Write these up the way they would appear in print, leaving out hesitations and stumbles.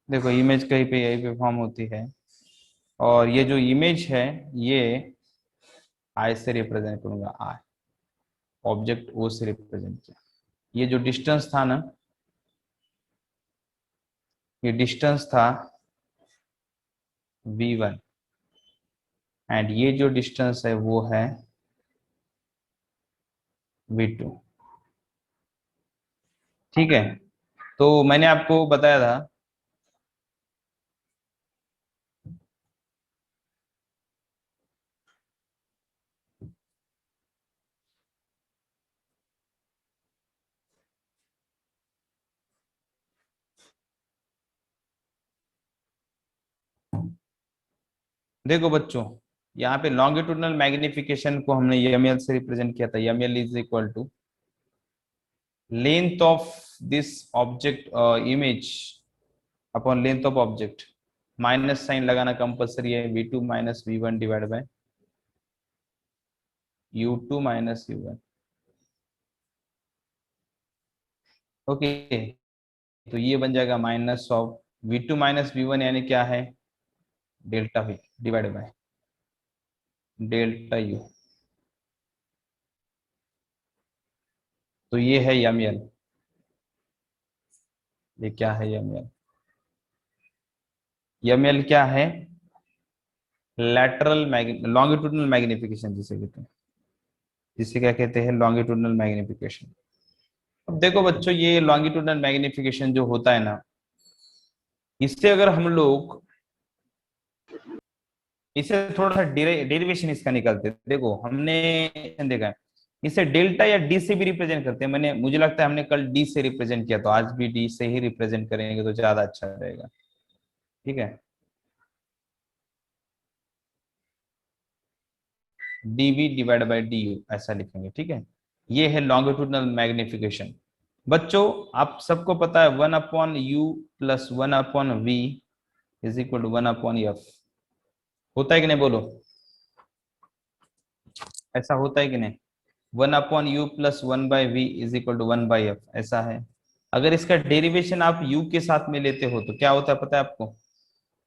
देखो इमेज कहीं पे यहीं पे फॉर्म होती है, और ये जो इमेज है ये आई से रिप्रेजेंट करूंगा, आई ऑब्जेक्ट ओ से रिप्रेजेंट किया। ये जो डिस्टेंस था ना, ये डिस्टेंस था v1, एंड ये जो डिस्टेंस है वो है v2। ठीक है, तो मैंने आपको बताया था। देखो बच्चों, यहाँ पे लॉन्गिट्यूडनल मैग्निफिकेशन को हमने ml से रिप्रेजेंट किया था। ml is equal to length of this object image upon length of object. Minus sign लगाना कंपलसरी है, v2 minus v1 divide by u2 minus u1। Okay, तो ये बन जाएगा minus of v2 minus v1, यानी क्या है, delta v divide by delta u। तो ये है ml। ये क्या है ml? ml क्या है? लैटरल लॉन्गिट्यूडनल मैग्निफिकेशन जिसे कहते हैं, जिसे क्या कहते हैं, लॉन्गिट्यूडनल मैग्निफिकेशन। अब देखो बच्चों, ये लॉन्गिट्यूडनल मैग्निफिकेशन जो होता है ना, इससे अगर हम लोग इसे थोड़ा सा डेरिवेशन इसका निकालते हैं। देखो हमने देखा है, इसे डेल्टा या डी से भी रिप्रेजेंट करते हैं। मैंने मुझे लगता है हमने कल डी से रिप्रेजेंट किया, तो आज भी डी से ही रिप्रेजेंट करेंगे तो ज्यादा अच्छा रहेगा। ठीक है, DV divide by D U ऐसा लिखेंगे। ठीक है, ये है लॉन्गिट्यूडनल मैग्निफिकेशन। बच्चों, आप सबको पता है 1/u plus 1/v is equal to 1/f। होता है कि नहीं, बोलो, ऐसा होता है कि नहीं? 1/u plus 1/v is equal to 1/f ऐसा है। अगर इसका डेरिवेशन आप u के साथ में लेते हो तो क्या होता है पता है आपको?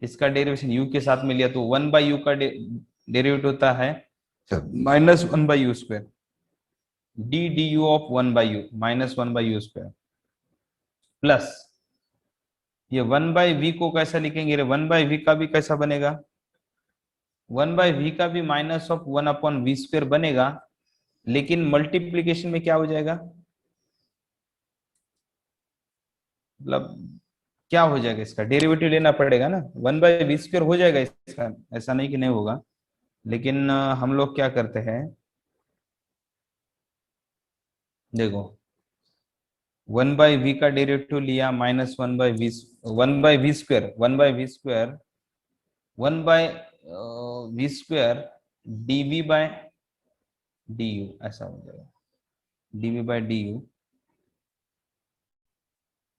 इसका डेरिवेशन u के साथ में लिया तो 1/u का डेरिवेट होता है -1/u²। D D you of 1/u -1/u² plus ये 1/v को कैसा लिखेंगे? 1/v का भी कैसा बनेगा? 1/v का भी माइनस ऑफ 1/v² बनेगा, लेकिन मल्टीप्लीकेशन में क्या हो जाएगा, मतलब क्या हो जाएगा, इसका डेरिवेटिव लेना पड़ेगा ना। 1/v² हो जाएगा इसका, ऐसा नहीं कि नहीं होगा। लेकिन हम लोग क्या करते हैं, देखो 1/v का डेरिवेटिव लिया -1/v², 1/v² dv by D U ऐसा हो जाएगा। dv by D U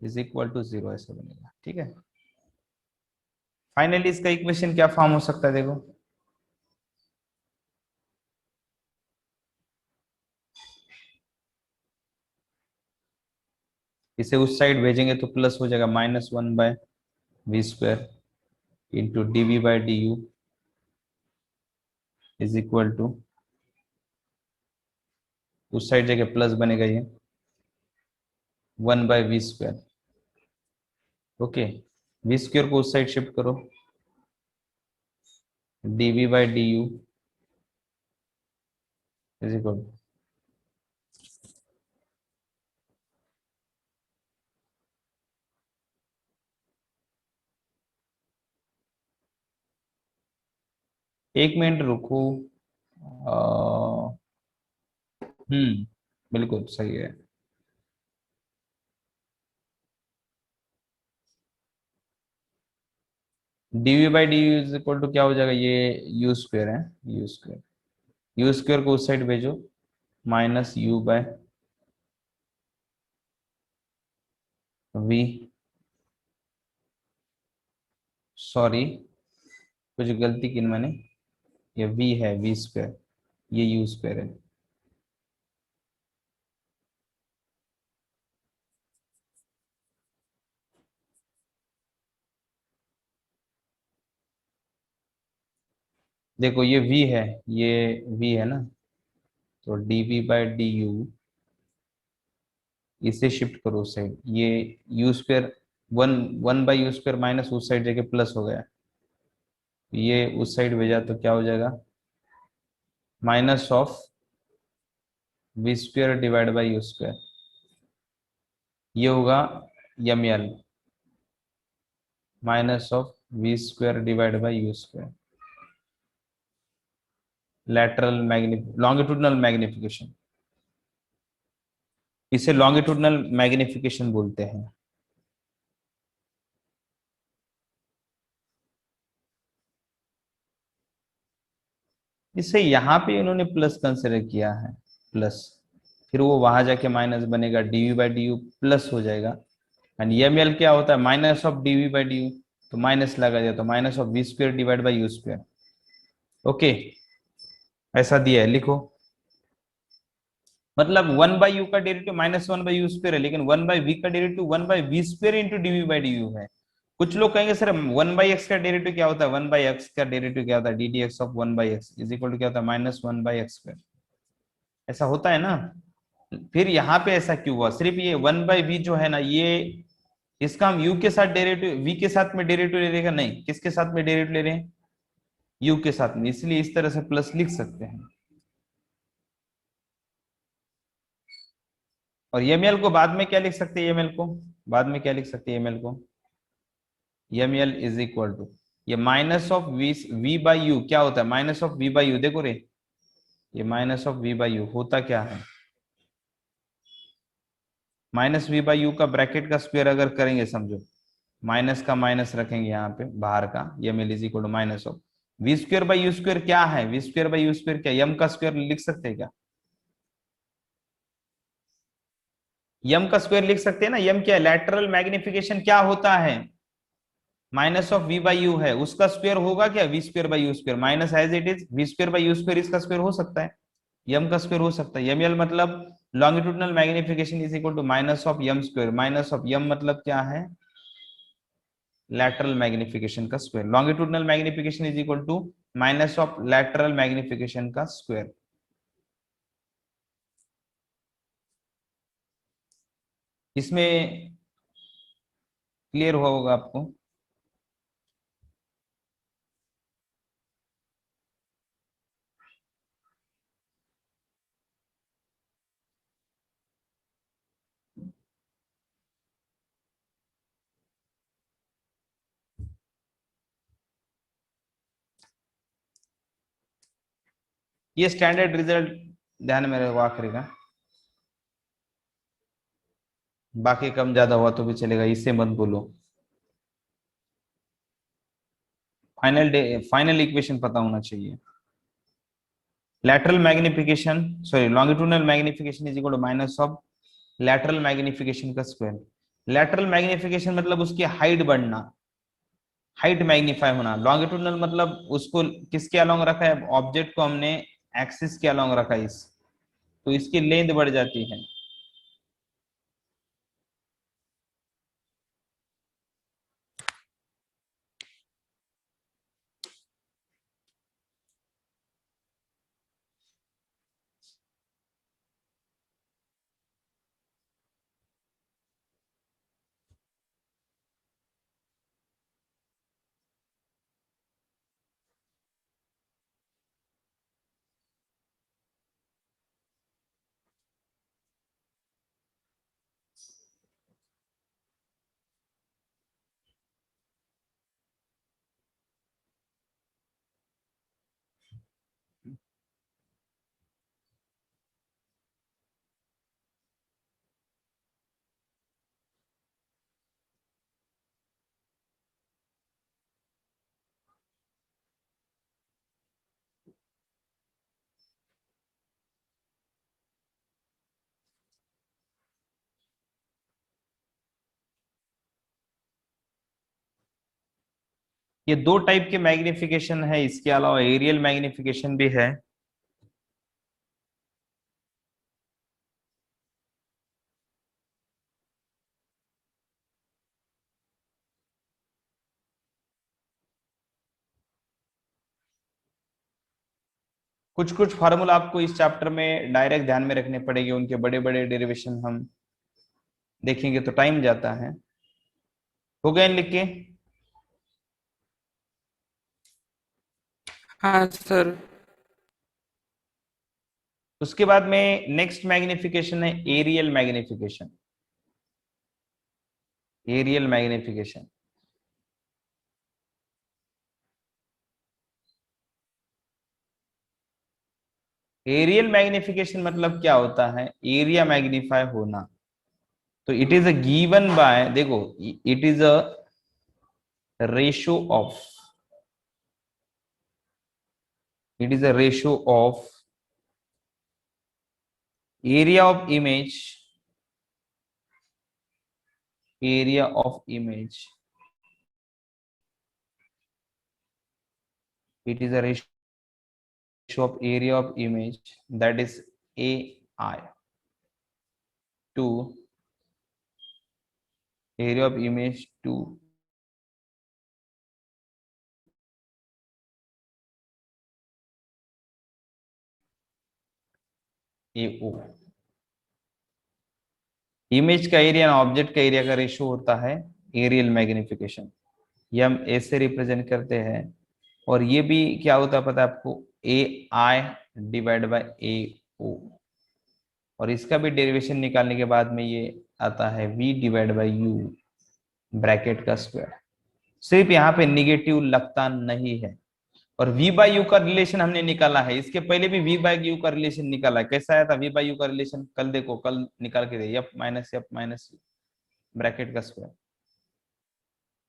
is equal to 0 ऐसा बनेगा। ठीक है, फाइनली इसका इक्वेशन क्या फॉर्म हो सकता है, देखो इसे उस साइड भेजेंगे तो प्लस हो जाएगा -1/v² into dv by D U is equal to, उस साइड जगह प्लस बनेगा ये 1/v²। ओके, v² को उस साइड शिफ्ट करो, dv by D U is equal, 1 minute रुको। बिल्कुल सही है। dv by D U is equal to क्या हो जाएगा, ये u² है, u² को उस साइड भेजो, -u/v, सॉरी कुछ गलती की मैंने, ये v है v², ये u² है। देखो ये v है, ये v है ना, तो dv/du, इसे शिफ्ट करो उस साइड, ये you square, one, 1/u² minus उस साइड जाके प्लस हो गया, ये उस साइड भेजा तो क्या हो जाएगा, माइनस ऑफ v² / u², ये होगा ml, minus of v² / u², lateral longitudinal magnification, इसे लॉन्गिट्यूडनल मैग्निफिकेशन बोलते हैं। इसे यहाँ पे इन्होंने प्लस कंसिडर किया है, प्लस, फिर वो वहां जाके माइनस बनेगा, dv/du प्लस हो जाएगा, एंड ml क्या होता है, माइनस ऑफ dv/du, तो माइनस लगा दिया, तो minus of v² / u²। Okay, ऐसा दिया है, लिखो। मतलब 1/u का डेरिवेटिव -1/u² है, लेकिन 1/v का डेरिवेटिव 1/v² इंटू dv/du है। कुछ लोग कहेंगे सर 1/x का डेरिवेटिव क्या होता है, 1/x का डेरिवेटिव क्या होता है, ddx of 1/x is equal to क्या होता है, -1/x²। ऐसा होता है ना। फिर यहाँ पे ऐसा क्यों हुआ, सिर्फ ये 1/v जो है ना, ये इसका हम u के साथ डेरिवेटिव, v के साथ में डेरिवेटिव ले रहे हैं, नहीं किसके साथ में डेरिवेटिव ले रहे हैं, u के साथ में, इसलिए इस तरह से प्लस लिख सकते हैं। और ml को बाद में क्या लिख सकते हैं, ml को बाद में क्या लिख सकते हैं, ml को, ml इज इक्वल टू, ये माइनस ऑफ v/u क्या होता है, माइनस ऑफ v/u, देखो रे, ये माइनस ऑफ v/u होता क्या है, माइनस v/u का ब्रैकेट का स्क्वायर अगर करेंगे, समझो माइनस का माइनस रखेंगे यहाँ पे बाहर का, ml is equal to minus of v²/u² क्या है, v²/u² क्या, यम का स्क्वायर लिख सकते हैं क्या, यम का स्क्वायर लिख सकते हैं ना, यम क्या है, लैटरल मैग्निफिकेशन क्या होता है, माइनस ऑफ v/u है, उसका स्क्वायर होगा क्या, v²/u², minus as it is v²/u², इसका स्क्वायर हो सकता है, यम का स्क्वायर हो सकता है, ml मतलब longitudinal magnification is equal to minus of m², minus of m मतलब क्या है, लैटरल मैग्निफिकेशन का square, longitudinal magnification is equal to minus of lateral magnification का स्क्वायर। इसमें क्लियर हुआ होगा आपको। ये स्टैंडर्ड रिजल्ट ध्यान में रखो आखिरी का, बाकी कम ज्यादा हुआ तो भी चलेगा, इससे मत बोलो। फाइनल इक्वेशन पता होना चाहिए, lateral magnification, sorry longitudinal magnification is equal to minus of lateral magnification का स्क्वायर। लैटरल मैग्निफिकेशन मतलब उसकी हाइट बढ़ना, हाइट मैग्नीफाई होना, लॉन्गिट्यूडनल मतलब उसको किसके अलोंग रखा है, ऑब्जेक्ट को हमने एक्सिस के अलोंग रखा है, इस, तो इसकी लेंथ बढ़ जाती है। ये दो टाइप के मैग्निफिकेशन है, इसके अलावा एरियल मैग्निफिकेशन भी है। कुछ कुछ फार्मूला आपको इस चैप्टर में डायरेक्ट ध्यान में रखने पड़ेंगे, उनके बड़े बड़े डेरिवेशन हम देखेंगे तो टाइम जाता है। हो गए लिख के? हाँ सर। उसके बाद में नेक्स्ट मैग्निफिकेशन है aerial magnification. Aerial magnification, aerial magnification मतलब क्या होता है? एरिया मैग्नीफाई होना। तो it is a given by, देखो, it is a ratio of, it is a ratio of area of image, area of image, it is a ratio of area of image, that is AI, to area of image to AO। Image का area और object का area का ratio होता है aerial magnification. ये हम ऐसे represent करते हैं। और ये भी क्या होता है पता है आपको? AI divide by AO। और इसका भी डेरिवेशन निकालने के बाद में ये आता है V divide by U bracket का स्क्वायर। सिर्फ यहाँ पे निगेटिव लगता नहीं है। और V बाई यू का रिलेशन हमने निकाला है, इसके पहले भी V बाई यू का रिलेशन निकाला है। कैसा आया था V बाई यू का रिलेशन? कल देखो, कल निकाल के दे, एफ माइनस ब्रैकेट का स्क्वायर।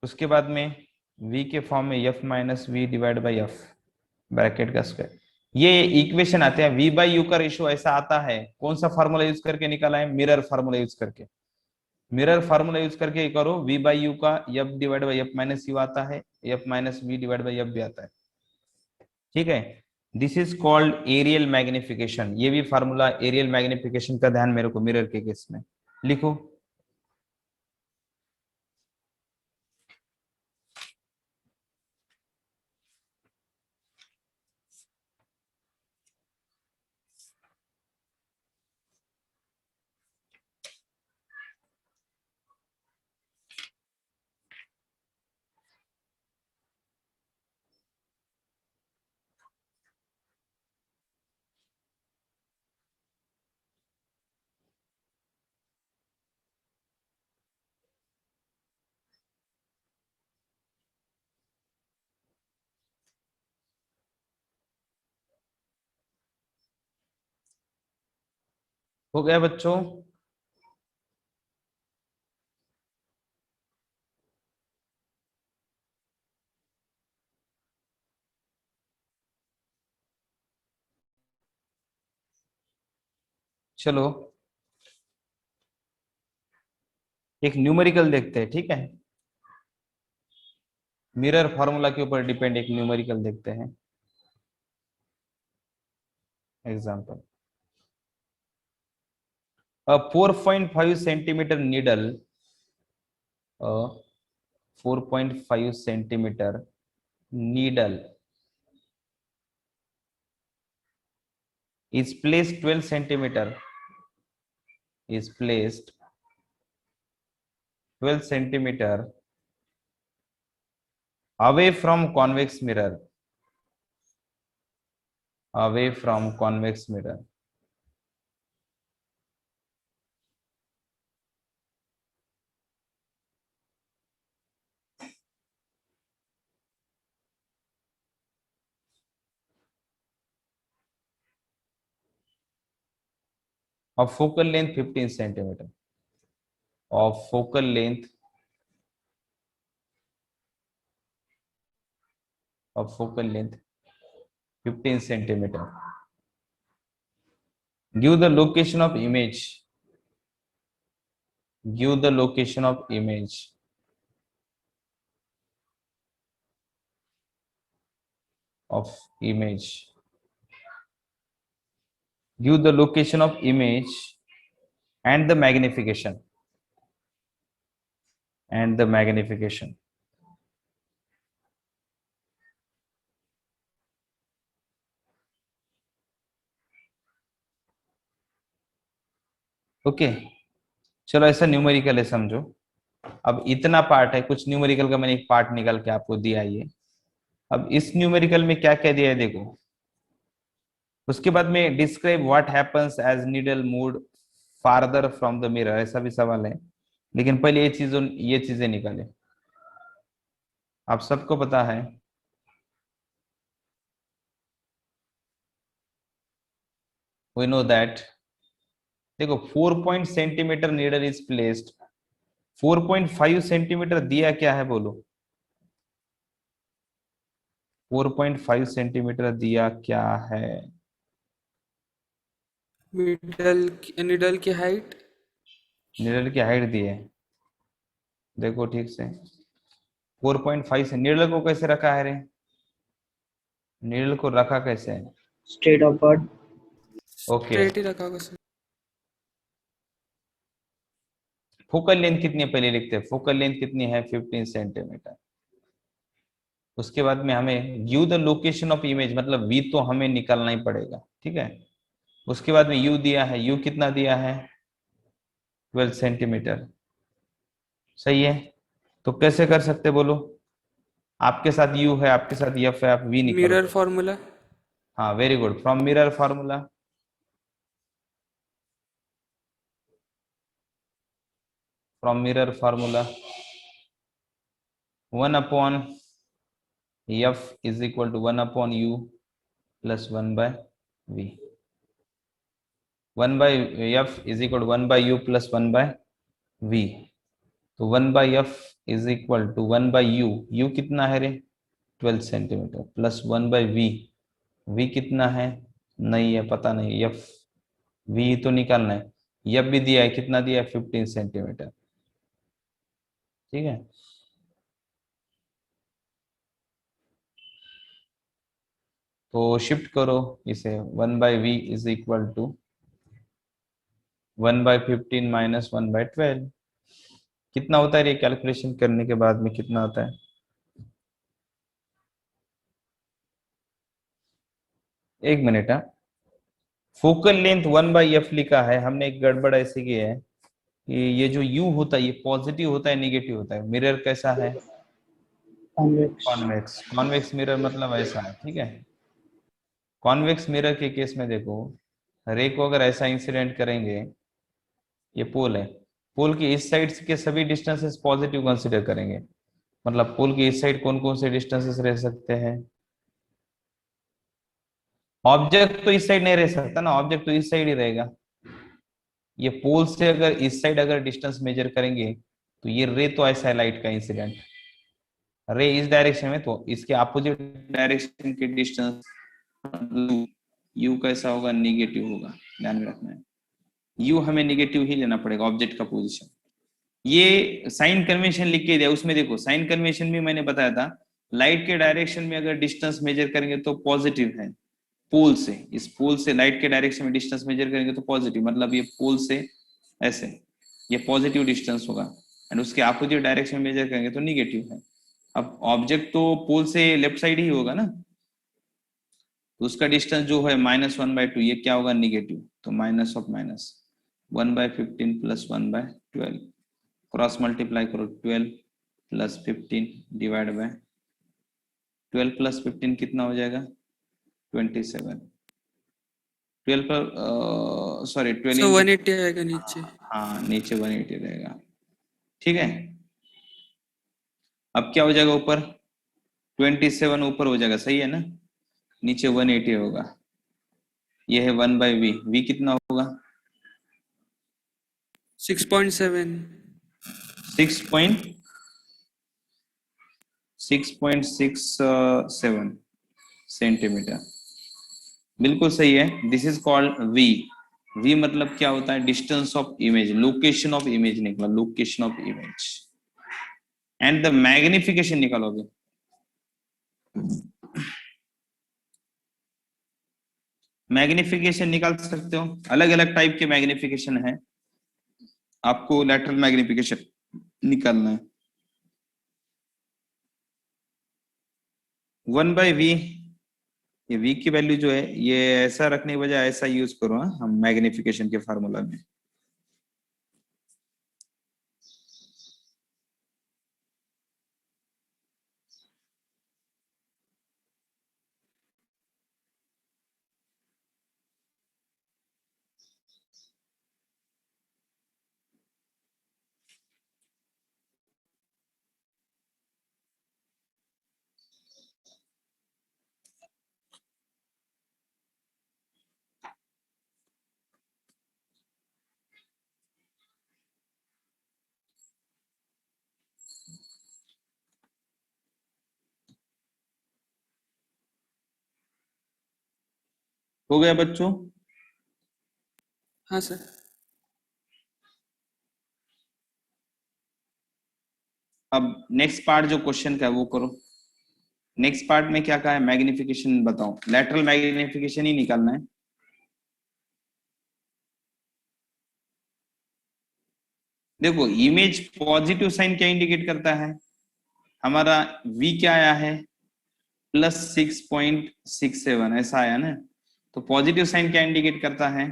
उसके बाद में V के फॉर्म में F minus V divide by F bracket का स्क्वायर। ये इक्वेशन आते हैं। V बाई यू का रेशियो ऐसा आता है, कौन सा फार्मूला यूज करके निकाला है? मिरर फार्मूला यूज करके। मिरर फार्मूला यूज करके करो, V बाई यू का F divide by F minus U आता है, F minus V divide by F भी आता है। ठीक है, this is called areal magnification. ये भी फार्मूला एरियल मैग्निफिकेशन का ध्यान मेरे को मिरर के केस में लिखो। हो गया बच्चों? चलो एक न्यूमेरिकल देखते हैं, ठीक है? मिरर फार्मूला के ऊपर डिपेंड एक न्यूमेरिकल देखते हैं। Example, 4.5 centimetre needle, 4.5 centimetre needle is placed 12 centimeter, is placed 12 centimeter away from convex mirror, away from convex mirror. of focal length 15 centimeter, of focal length, of focal length 15 centimeter. Give the location of image, give the location of image of image, give the location of image and the magnification, and the magnification. Okay, चलो ऐसा numerical है समझो। अब इतना part है, कुछ numerical का मैंने एक पार्ट निकाल के आपको दिया ये। अब इस न्यूमेरिकल में क्या क्या दिया है देखो। उसके बाद में describe what happens as needle move farther from the mirror, ऐसा भी सवाल है। लेकिन पहले ये चीजें निकाले। आप सबको पता है, वी नो दैट, देखो 4 centimetre needle is placed, 4.5 centimetre दिया क्या है बोलो। 4.5 सेंटीमीटर दिया क्या है। निडल की हाइट। नीडल की हाइट दी है, देखो ठीक से। 4.5 से नीडल को कैसे रखा है रे, नीडल को रखा कैसे है। Straight upward. ओके, स्ट्रेट ही रखा होगा सर। फोकल लेंथ कितनी है पहले लिखते हैं। फोकल लेंथ कितनी है, 15 सेंटीमीटर। उसके बाद में हमें give the location of image, मतलब वी तो हमें निकालना ही पड़ेगा, ठीक है। उसके बाद में यू दिया है, यू कितना दिया है, 12 सेंटीमीटर। सही है, तो कैसे कर सकते बोलो। आपके साथ यू है, आपके साथ एफ है, आप वी निकालो। Mirror formula. हाँ very good, from mirror formula. From mirror formula 1 upon F is equal to 1 upon U plus 1/v। 1/f is equal 1/u plus 1/v। तो 1/f is equal to 1/u, you कितना है रे, 12 centimetre, plus 1/v, v कितना है, नहीं है, पता नहीं, एफ v तो निकालना है। एफ भी दिया है, कितना दिया है, 15 सेंटीमीटर, ठीक है। तो शिफ्ट करो इसे, 1/v is equal to 1/15 minus 1/12। कितना होता है ये, कैलकुलेशन करने के बाद में कितना होता है। एक मिनट, हाँ। फोकल लेंथ 1/f लिखा है, हमने एक गड़बड़ ऐसे की है कि ये जो u होता है ये पॉजिटिव होता है निगेटिव होता है। मिरर कैसा है, कॉन्वेक्स। कॉन्वेक्स। कॉन्वेक्स मिरर मतलब ऐसा है, ठीक है। कॉन्वेक्स मिरर के केस में देखो, रे को अगर ऐसा इंसिडेंट करेंगे, ये पोल है, पोल के इस साइड के सभी डिस्टेंसेस पॉजिटिव कंसीडर करेंगे। मतलब पोल के इस साइड कौन कौन से डिस्टेंसेस रह सकते हैं। ऑब्जेक्ट तो इस साइड नहीं रह सकता ना, ऑब्जेक्ट तो इस साइड ही रहेगा। ये पोल से अगर इस साइड अगर डिस्टेंस मेजर करेंगे, तो ये रे तो ऐसा है, लाइट का इंसिडेंट रे इस डायरेक्शन में, तो इसके अपोजिट डायरेक्शन के डिस्टेंस यू कैसा होगा, निगेटिव होगा, ध्यान में रखना है। यू हमें निगेटिव ही लेना पड़ेगा, ऑब्जेक्ट का पोजीशन। ये साइन कन्वेंशन लिख के दिया, उसमें देखो साइन कन्वेंशन भी मैंने बताया था, लाइट के डायरेक्शन में अगर डिस्टेंस मेजर करेंगे तो पॉजिटिव है। पोल से, इस पोल से लाइट के डायरेक्शन में डिस्टेंस मेजर करेंगे तो पॉजिटिव, मतलब ये पोल से ऐसे, ये पॉजिटिव डिस्टेंस होगा। एंड उसके अपोजिट डायरेक्शन में मेजर करेंगे तो निगेटिव है। अब ऑब्जेक्ट तो पोल से लेफ्ट साइड ही होगा ना, तो उसका डिस्टेंस जो है -1/2, ये क्या होगा, निगेटिव। तो minus of minus 1/15 plus 1/12, cross multiply करो, 12 प्लस 15 डिवाइड बाय 12 प्लस 15 कितना हो जाएगा, 27। 12 पर सॉरी 12 सो इंटू, 180 आएगा नीचे। हाँ नीचे 180 रहेगा, ठीक है। अब क्या हो जाएगा, ऊपर 27 ऊपर हो जाएगा, सही है ना, नीचे 180 होगा। ये है 1/v, v कितना होगा, 6.7। 6.67 सेंटीमीटर, बिल्कुल सही है। This is called v। v मतलब क्या होता है, distance of image, location of image निकला, location of image. And the magnification निकालोगे, मैग्निफिकेशन निकाल सकते हो, अलग अलग टाइप के मैग्निफिकेशन है, आपको लैटरल मैग्निफिकेशन निकालना है। 1/v, ये v की वैल्यू जो है ये ऐसा रखने के बजाय ऐसा यूज करो, हाँ, हम मैग्निफिकेशन के फार्मूला में हो गया बच्चों? हाँ सर। अब नेक्स्ट पार्ट जो क्वेश्चन का है वो करो। नेक्स्ट पार्ट में क्या कहा है, मैग्निफिकेशन बताओ, लेटरल मैग्निफिकेशन ही निकालना है। देखो इमेज पॉजिटिव साइन क्या इंडिकेट करता है, हमारा v क्या आया है +6.67 ऐसा आया ना, तो पॉजिटिव साइन क्या इंडिकेट करता है,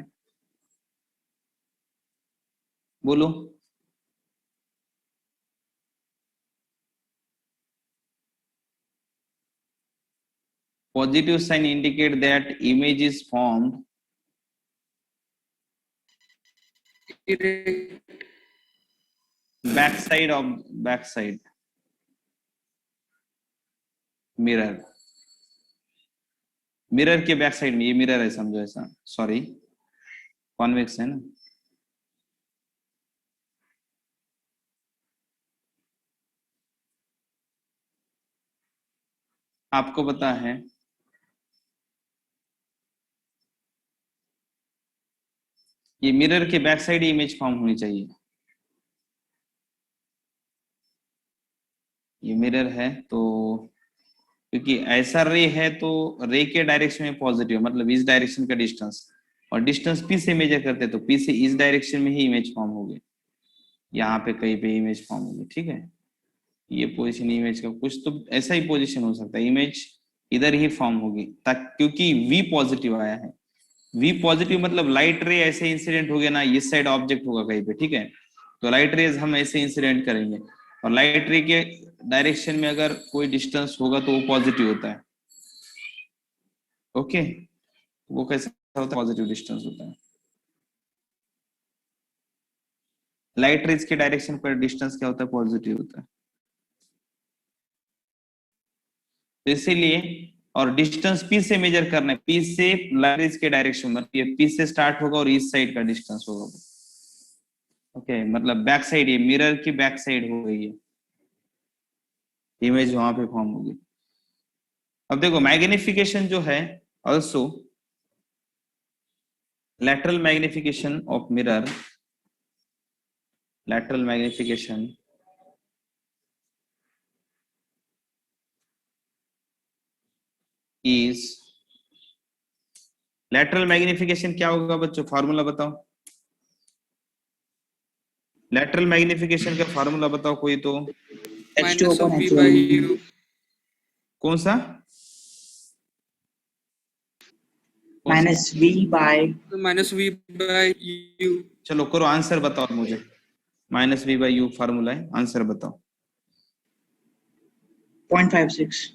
बोलो। Positive sign indicate that image is formed backside mirror के बैक साइड में, ये मिरर है समझो, ऐसा सॉरी कॉन्वेक्स है ना। आपको पता है ये मिरर के बैक साइड इमेज फॉर्म होनी चाहिए। ये मिरर है तो क्योंकि ऐसा रे है तो रे के डायरेक्शन में पॉजिटिव, मतलब इस डायरेक्शन का डिस्टेंस, और डिस्टेंस पी से मेजर करते हैं तो पी से इस डायरेक्शन में ही इमेज फॉर्म होगी, यहाँ पे कहीं पे इमेज फॉर्म होगी, ठीक है। ये पोजीशन इमेज का कुछ तो ऐसा ही पोजीशन हो सकता है, इमेज इधर ही फॉर्म होगी तक, क्योंकि वी पॉजिटिव आया है। वी पॉजिटिव मतलब लाइट रे ऐसे इंसिडेंट हो गया ना, इस साइड ऑब्जेक्ट होगा कहीं पे, ठीक है, तो लाइट रेज हम ऐसे इंसिडेंट करेंगे, और लाइट रे के डायरेक्शन में अगर कोई डिस्टेंस होगा तो वो पॉजिटिव होता है। ओके, वो कैसा होता है, पॉजिटिव डिस्टेंस होता है। लाइट रेज के डायरेक्शन पर डिस्टेंस क्या होता है, पॉजिटिव होता है। तो इसीलिए, और डिस्टेंस पी से मेजर करना है, पी से लाइट रेज के डायरेक्शन, मतलब ये पी से स्टार्ट होगा और इस साइड का डिस्टेंस होगा। ओके, मतलब बैक साइड, ये मिरर की बैक साइड हो गई है, इमेज वहां पे फॉर्म होगी। अब देखो मैग्निफिकेशन जो है, also lateral magnification of mirror, lateral magnification is, lateral magnification क्या होगा बच्चों, फार्मूला बताओ। lateral magnification का फार्मूला बताओ कोई तो। H2 minus of upon V H1 by U. कौन सा? minus V by minus V by U. चलो करो आंसर बताओ मुझे, -v/u फार्मूला है, आंसर बताओ। 0.56.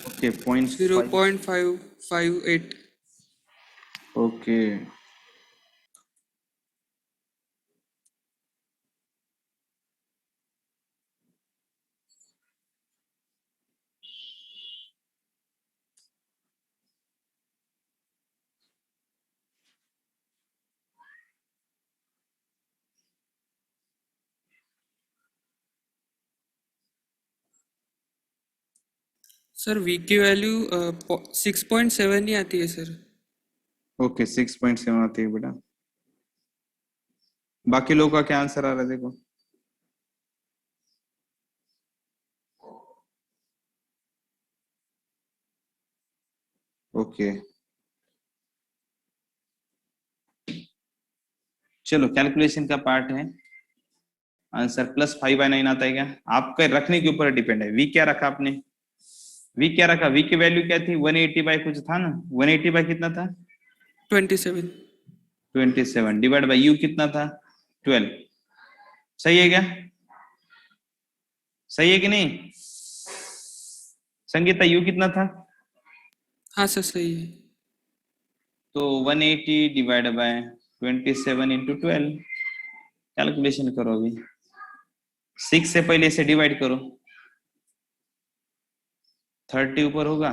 ओके 0.5। 0.558। ओके सर वी की वैल्यू 6.7 ही आती है सर। ओके 6.7 आती है बेटा। बाकी लोगों का क्या आंसर आ रहा है देखो। ओके चलो कैलकुलेशन का पार्ट है, आंसर +5/9 आता है क्या, आपके रखने के ऊपर डिपेंड है। वी क्या रखा आपने, वी क्या रखा, वी की वैल्यू क्या थी, 180 बाय कुछ था ना, 180 बाय कितना था, 27। 27 डिवाइड बाय यू कितना था, 12। सही है क्या, सही है कि नहीं संगीता, यू कितना था, हाँ सर सही है। तो 180 डिवाइड बाय 27 इंटू 12, कैलकुलेशन करो अभी, 6 से पहले इसे डिवाइड करो, 30 ऊपर होगा,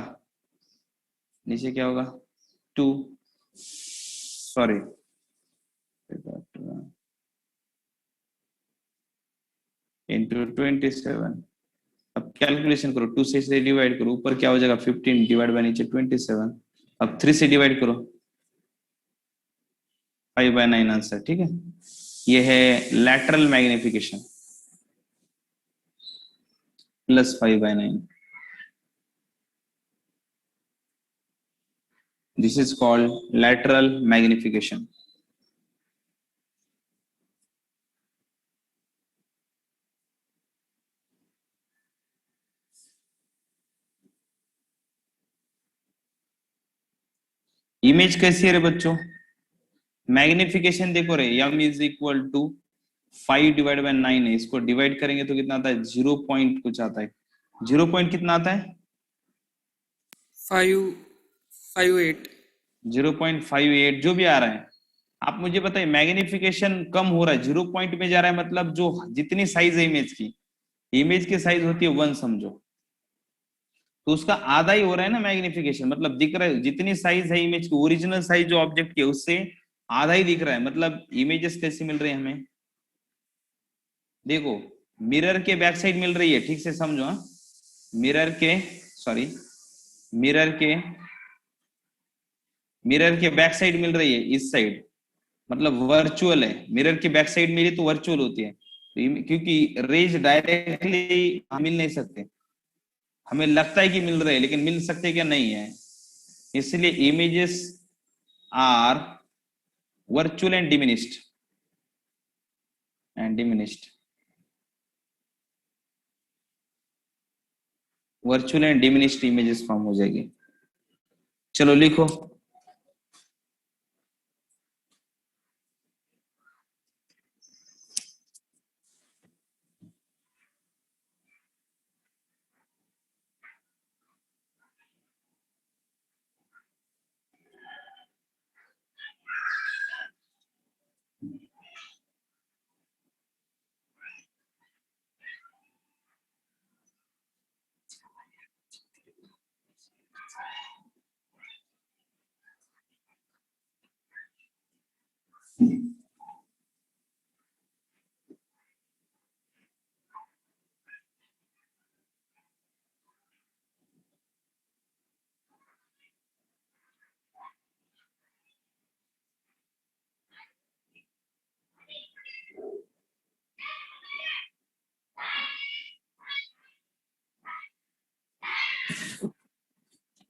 नीचे क्या होगा 2, सॉरी इंटू 27। अब कैलकुलेशन करो, 2 से डिवाइड करो, ऊपर क्या हो जाएगा 15 डिवाइड बाय नीचे 27, अब 3 से डिवाइड करो, 5/9 आंसर, ठीक है। ये है lateral magnification, +5/9। This is called lateral magnification. Image कैसी है रे बच्चों? मैग्निफिकेशन देखो रे, m इज इक्वल टू 5/9 है, इसको डिवाइड करेंगे तो कितना आता है? 0 पॉइंट कुछ आता है। 0 पॉइंट कितना आता है? 558। 0.58 जो भी आ रहा है। आप मुझे बताइए, मैग्निफिकेशन कम हो रहा है, 0 पॉइंट में जा रहा है, मतलब जो जितनी साइज है इमेज की साइज होती है 1 समझो, तो उसका आधा ही हो रहा है ना मैग्निफिकेशन, मतलब दिख रहा है जितनी साइज है इमेज की, ओरिजिनल साइज जो ऑब्जेक्ट की है उससे आधा ही दिख रहा है। मतलब इमेजेस कैसी मिल रही है हमें? देखो, मिरर के बैक साइड मिल रही है, ठीक से समझो। हाँ, मिरर के सॉरी मिरर के बैक साइड मिल रही है इस साइड, मतलब वर्चुअल है। मिरर की बैक साइड मिली तो वर्चुअल होती है, क्योंकि रेज डायरेक्टली मिल नहीं सकते, हमें लगता है कि मिल रहे हैं लेकिन मिल सकते क्या? नहीं है। इसलिए images are virtual and diminished virtual and diminished images form हो जाएगी। चलो लिखो,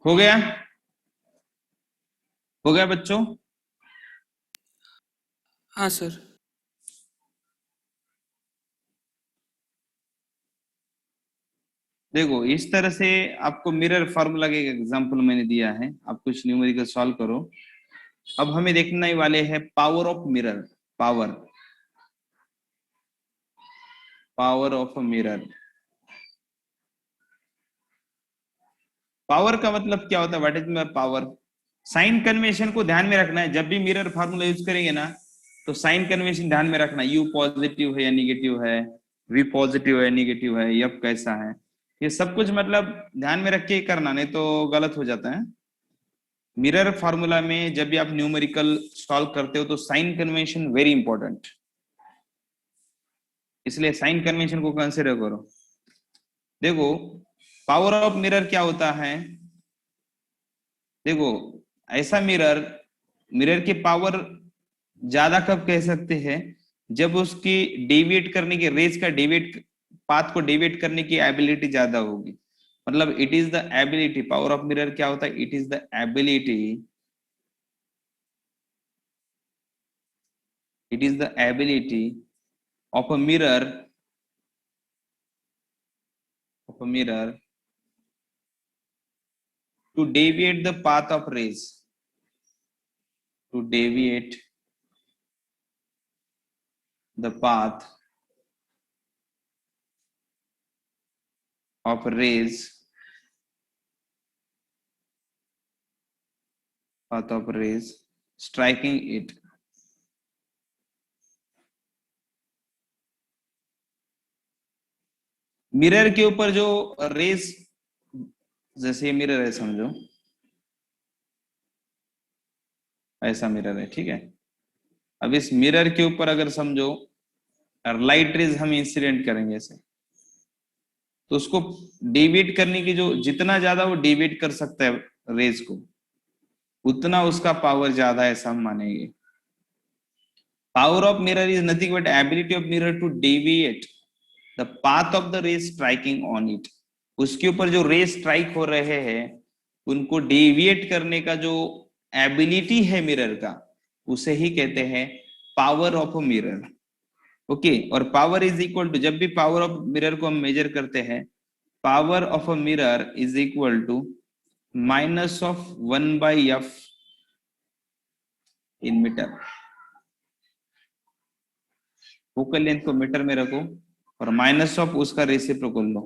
हो गया? हो गया बच्चों? हाँ सर। देखो, इस तरह से आपको मिरर फार्मूला का एग्जांपल मैंने दिया है, आप कुछ न्यूमेरिकल सॉल्व करो। अब हमें देखने वाले हैं power of mirror. Power power of mirror. Power का मतलब क्या होता है? What is power? Sign convention को ध्यान में रखना है, जब भी मिरर फार्मूला यूज करेंगे ना, तो साइन कन्वेंशन ध्यान में रखना, यू पॉजिटिव है या निगेटिव है, वी पॉजिटिव है निगेटिव है, यप कैसा है, ये सब कुछ मतलब ध्यान में रख के ही करना, नहीं तो गलत हो जाता है। मिरर फार्मूला में जब भी आप न्यूमेरिकल सॉल्व करते हो तो साइन कन्वेंशन वेरी इंपॉर्टेंट, इसलिए साइन कन्वेंशन को कंसिडर करो। देखो, पावर ऑफ मिरर क्या होता है? देखो, ऐसा मिरर मिरर की पावर ज्यादा कब कह सकते हैं? जब उसकी डेविएट करने की रेज का डेविएट पाथ को डेविएट करने की एबिलिटी ज्यादा होगी। मतलब it is the ability, power of mirror क्या होता है? It is the ability, it is the ability of a mirror to deviate the path of rays, to deviate the path of rays, striking it. Mirror के ऊपर जो race, जैसे mirror है समझो, ऐसा मिरर है, ठीक है। अब इस मिरर के ऊपर अगर समझो लाइट रेज हम इंसिडेंट करेंगे ऐसे, तो उसको डेविएट करने की जो जितना ज्यादा वो डेविएट कर सकता है रेज को, उतना उसका पावर ज्यादा है, ऐसा हम मानेंगे। Power of mirror is nothing but ability of mirror to deviate the path of the ray striking on it. उसके ऊपर जो रे स्ट्राइक हो रहे हैं उनको डेविएट करने का जो एबिलिटी है मिरर का, उसे ही कहते हैं power of a mirror. Okay, और पावर इज इक्वल टू, जब भी पावर ऑफ मिरर को हम मेजर करते हैं, power of a mirror is equal to minus of 1/f in metre. Focal length को मीटर में रखो और माइनस ऑफ उसका रेसिप्रोकल लो।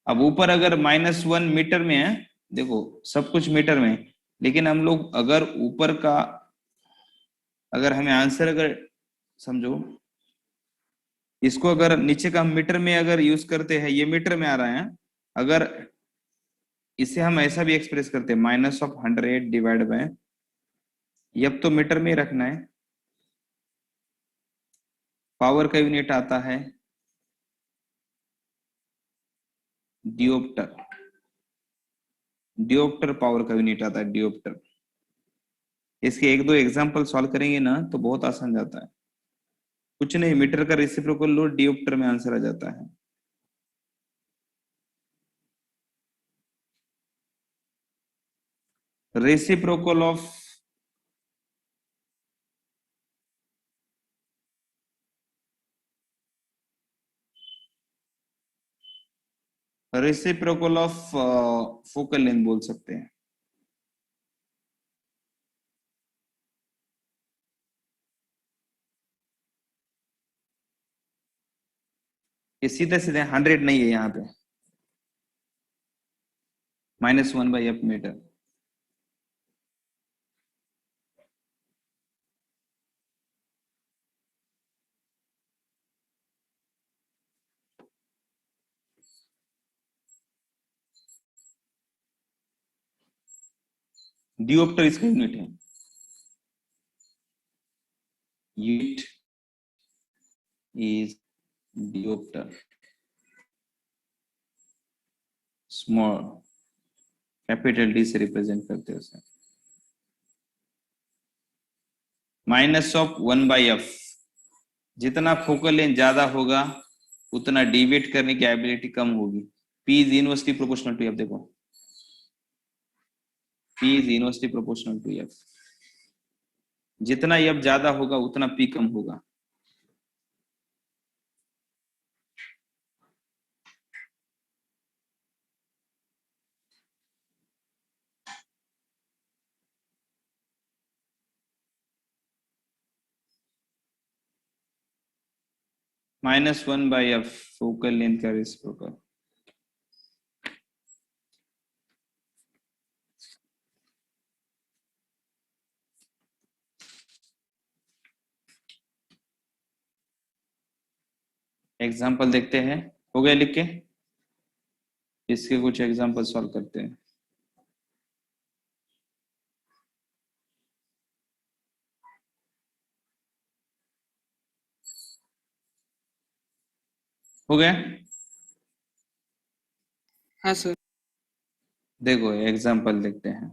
अब ऊपर अगर -1 मीटर में है, देखो सब कुछ मीटर में है, लेकिन हम लोग अगर ऊपर का, अगर हमें आंसर अगर समझो, इसको अगर नीचे का मीटर में अगर यूज करते हैं, ये मीटर में आ रहा है, अगर इसे हम ऐसा भी एक्सप्रेस करते हैं -100 डिवाइड बाय, अब तो मीटर में ही रखना है। पावर का यूनिट आता है डियोप्टर। डियोप्टर पावर का यूनिट आता है, डियोप्टर। इसके एक दो एग्जांपल सॉल्व करेंगे ना तो बहुत आसान जाता है। कुछ नहीं, मीटर का रेसिप्रोकल लो, डियोप्टर में आंसर आ जाता है। Reciprocal of reciprocal of focal length बोल सकते हैं। ये सीधे सीधे 100 नहीं है यहाँ पे, -1/f मीटर। डियोप्टर इसका यूनिट है। Unit is dioptre, small capital D से रिप्रेजेंट करते हैं उसे। -1/f, जितना फोकल लेंथ ज्यादा होगा उतना डिविएट करने की एबिलिटी कम होगी। P is inversely proportional to f। देखो P is inversely proportional to f। जितना f ज्यादा होगा उतना P कम होगा। -1/f फोकल लेंथ का रेसिप्रोकल। एग्जाम्पल देखते हैं, हो गया लिख के? इसके कुछ एग्जाम्पल सॉल्व करते हैं। हो गया? हाँ सर। देखो एग्जाम्पल देखते हैं।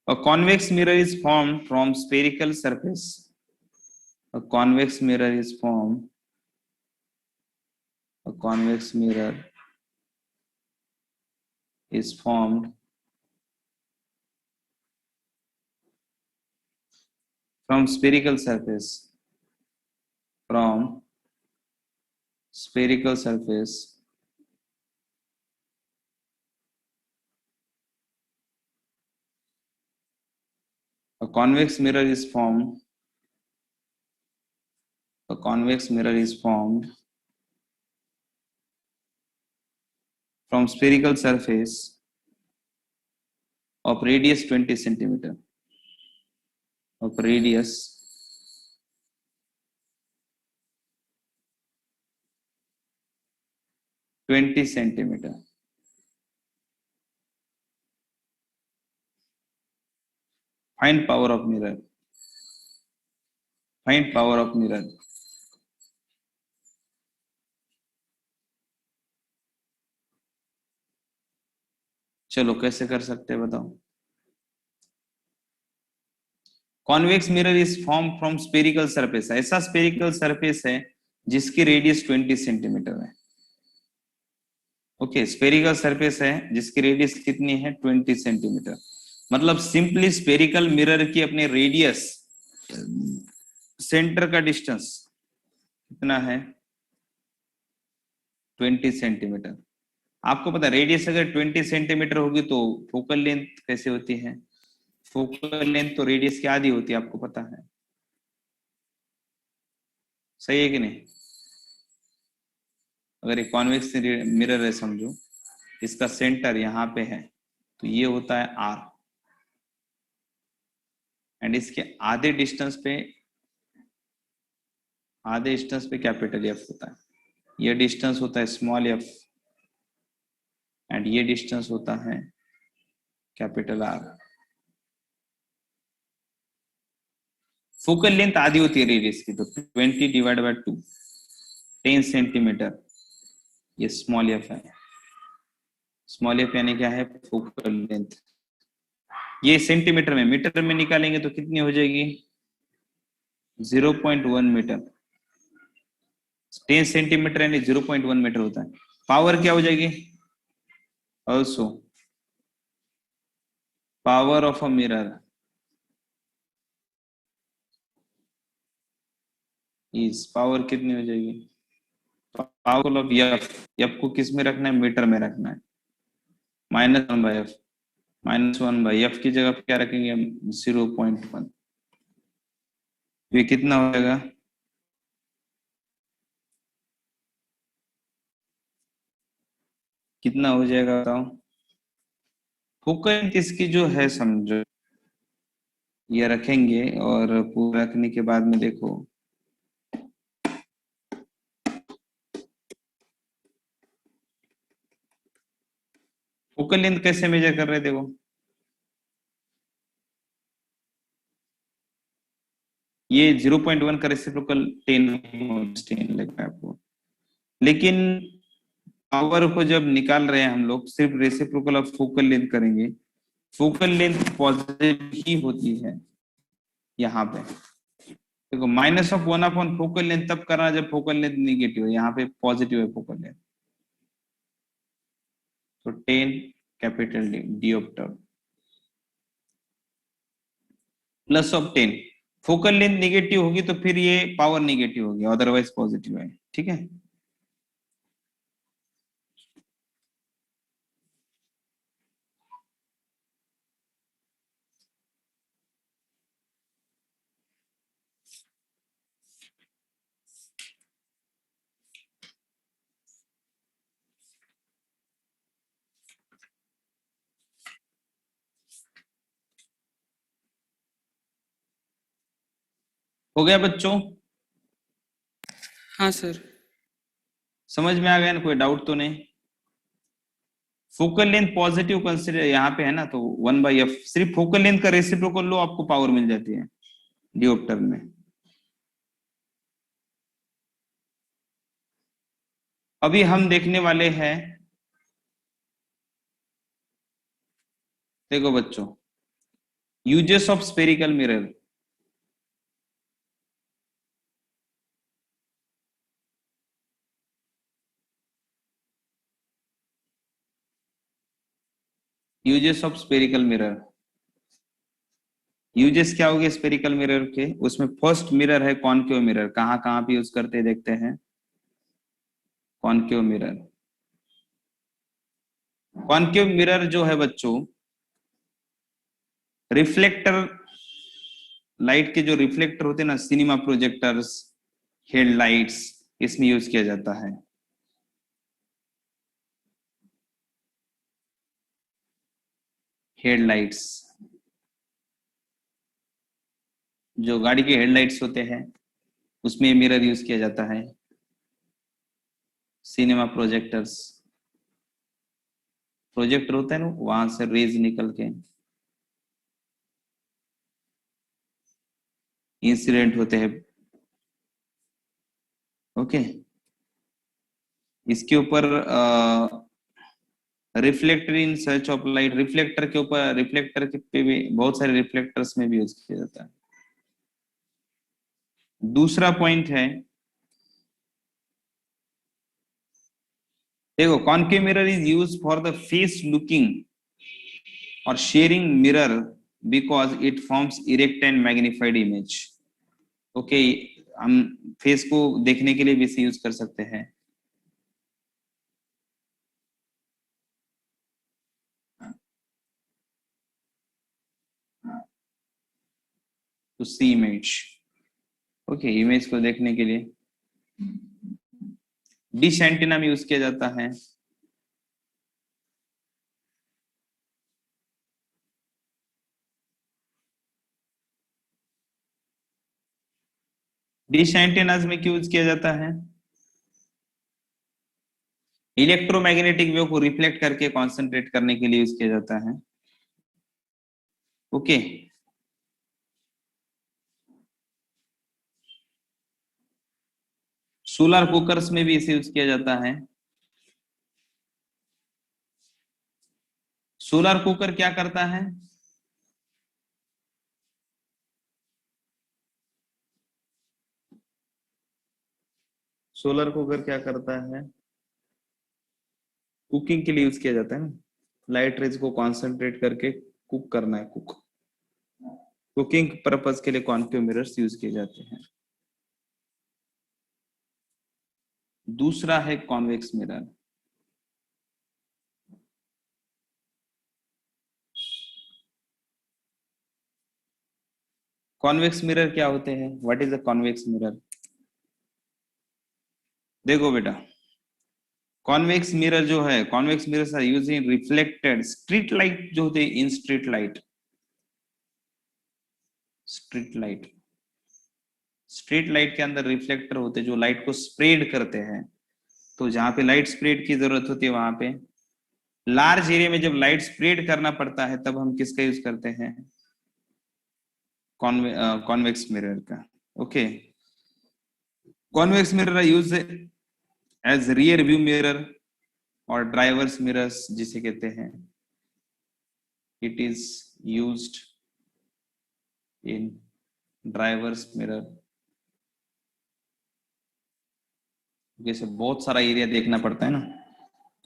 A convex mirror is formed from spherical surface. A convex mirror is formed. A convex mirror is formed from spherical surface. From spherical surface a convex mirror is formed. A convex mirror is formed from spherical surface of radius 20 centimeter. Of radius 20 centimeter. Find power of mirror. Find power of mirror. चलो कैसे कर सकते हैं बताओ। Convex mirror is form from spherical surface, ऐसा spherical surface है जिसकी radius 20 centimetre है। ओके, स्पेरिकल सरफेस है जिसकी रेडियस कितनी है 20 सेंटीमीटर। मतलब सिंपली स्पेरिकल मिरर की अपने रेडियस, सेंटर का डिस्टेंस कितना है 20 सेंटीमीटर। आपको पता है रेडियस अगर 20 सेंटीमीटर होगी तो फोकल लेंथ कैसे होती है, फोकल लेंथ तो रेडियस की आधी होती है, आपको पता है, सही है कि नहीं। अगर एक कॉन्वेक्स मिरर है समझो, इसका सेंटर यहाँ पे है तो ये होता है R, एंड इसके आधे डिस्टेंस पे कैपिटल F होता है, ये डिस्टेंस होता है स्मॉल f, एंड ये डिस्टेंस होता है कैपिटल R। फोकल लेंथ आधी होती है रेडियस की, तो 20 डिवाइड बाय 2 10 सेंटीमीटर, ये स्मॉल f है। स्मॉल f यानी क्या है फोकल लेंथ। ये सेंटीमीटर में, मीटर में निकालेंगे तो कितनी हो जाएगी 0.1 मीटर। 10 सेंटीमीटर यानी 0.1 मीटर होता है। पावर क्या हो जाएगी, also power of a mirror is, power कितनी हो जाएगी, पावर ऑफ एफ को किस में रखना है, मीटर में रखना है, -1 बाय एफ, -1 बाय एफ की जगह क्या रखेंगे हम 0.1। ये कितना हो जाएगा, कितना हो जाएगा बताओ। फोकल इसकी जो है समझो, ये रखेंगे और पूरा रखने के बाद में देखो फोकल लेंथ कैसे मेजर कर रहे थे, देखो ये 0.1 का रेसिप्रोकल 10 लगता है आपको, लेकिन पावर को जब निकाल रहे हैं हम लोग सिर्फ रेसिप्रोकल ऑफ फोकल लेंथ करेंगे। फोकल लेंथ पॉजिटिव ही होती है यहाँ पे, देखो -1/4 फोकल लेंथ तब करना जब फोकल लेंथ निगेटिव है, यहाँ पे पॉजिटिव है फोकल लेंथ, तो 10 capital D dioptre plus of 10। Focal length negative होगी तो फिर ये पावर निगेटिव होगी, अदरवाइज पॉजिटिव है, ठीक है। हो गया बच्चों, हाँ सर। समझ में आ गया ना, कोई डाउट तो नहीं। फोकल लेंथ पॉजिटिव कंसीडर यहाँ पे है ना, तो 1/f, सिर्फ फोकल लेंथ का रेसिप्रोकल लो आपको पावर मिल जाती है डियोप्टर में। अभी हम देखने वाले हैं, देखो बच्चों, uses of spherical mirror. Uses of spherical mirror, uses क्या हो गए स्पेरिकल मिरर के, उसमें फर्स्ट मिरर है कॉनकेव मिरर। कहां कहां पे यूज करते हैं देखते हैं। कॉनकेव मिरर, कॉनकेव मिरर जो है बच्चों, रिफ्लेक्टर, लाइट के जो रिफ्लेक्टर होते हैं ना, सिनेमा प्रोजेक्टर्स, हेडलाइट्स, इसमें यूज किया जाता है। हेडलाइट्स, जो गाड़ी के हेडलाइट्स होते हैं उसमें मिरर यूज किया जाता है। सिनेमा प्रोजेक्टर्स, प्रोजेक्टर होता है ना, वहां से रेज निकल के इंसिडेंट होते हैं। ओके, इसके ऊपर reflector in search of light, reflector के ऊपर, रिफ्लेक्टर के पे भी बहुत सारे रिफ्लेक्टर्स में भी यूज किया जाता है। दूसरा पॉइंट है, देखो concave mirror is use for the face looking और shaving mirror because it forms erect and magnified image. Okay, हम फेस को देखने के लिए भी इसे यूज कर सकते हैं। To see image, okay, image को देखने के लिए डिश एंटीना में यूज किया जाता है। डिश एंटीनाज में क्यों यूज किया जाता है? इलेक्ट्रोमैग्नेटिक वेव को रिफ्लेक्ट करके कॉन्सेंट्रेट करने के लिए यूज किया जाता है। ओके, सोलर कुकर्स में भी इसे यूज किया जाता है। सोलर कुकर क्या करता है? सोलर कुकर क्या करता है? कुकिंग के लिए यूज किया जाता है ना, लाइट रेज को कॉन्सेंट्रेट करके कुक करना है, कुकिंग पर्पस के लिए कॉन्केव मिरर्स यूज किए जाते हैं। दूसरा है कॉन्वेक्स मिरर। कॉन्वेक्स मिरर क्या होते हैं? What is a convex mirror? देखो बेटा, कॉन्वेक्स मिरर जो है, convex mirrors are used in reflected street light जो होते हैं, in street light, street light के अंदर रिफ्लेक्टर होते हैं जो लाइट को स्प्रेड करते हैं। तो जहां पे लाइट स्प्रेड की जरूरत होती है, वहां पे लार्ज एरिया में जब लाइट स्प्रेड करना पड़ता है, तब हम किसका यूज करते हैं? कॉन्वेक्स मिरर का। Okay, convex mirror use as rear view mirror और ड्राइवर्स मिरर्स जिसे कहते हैं, it is used in drivers mirror. जैसे बहुत सारा एरिया देखना पड़ता है ना,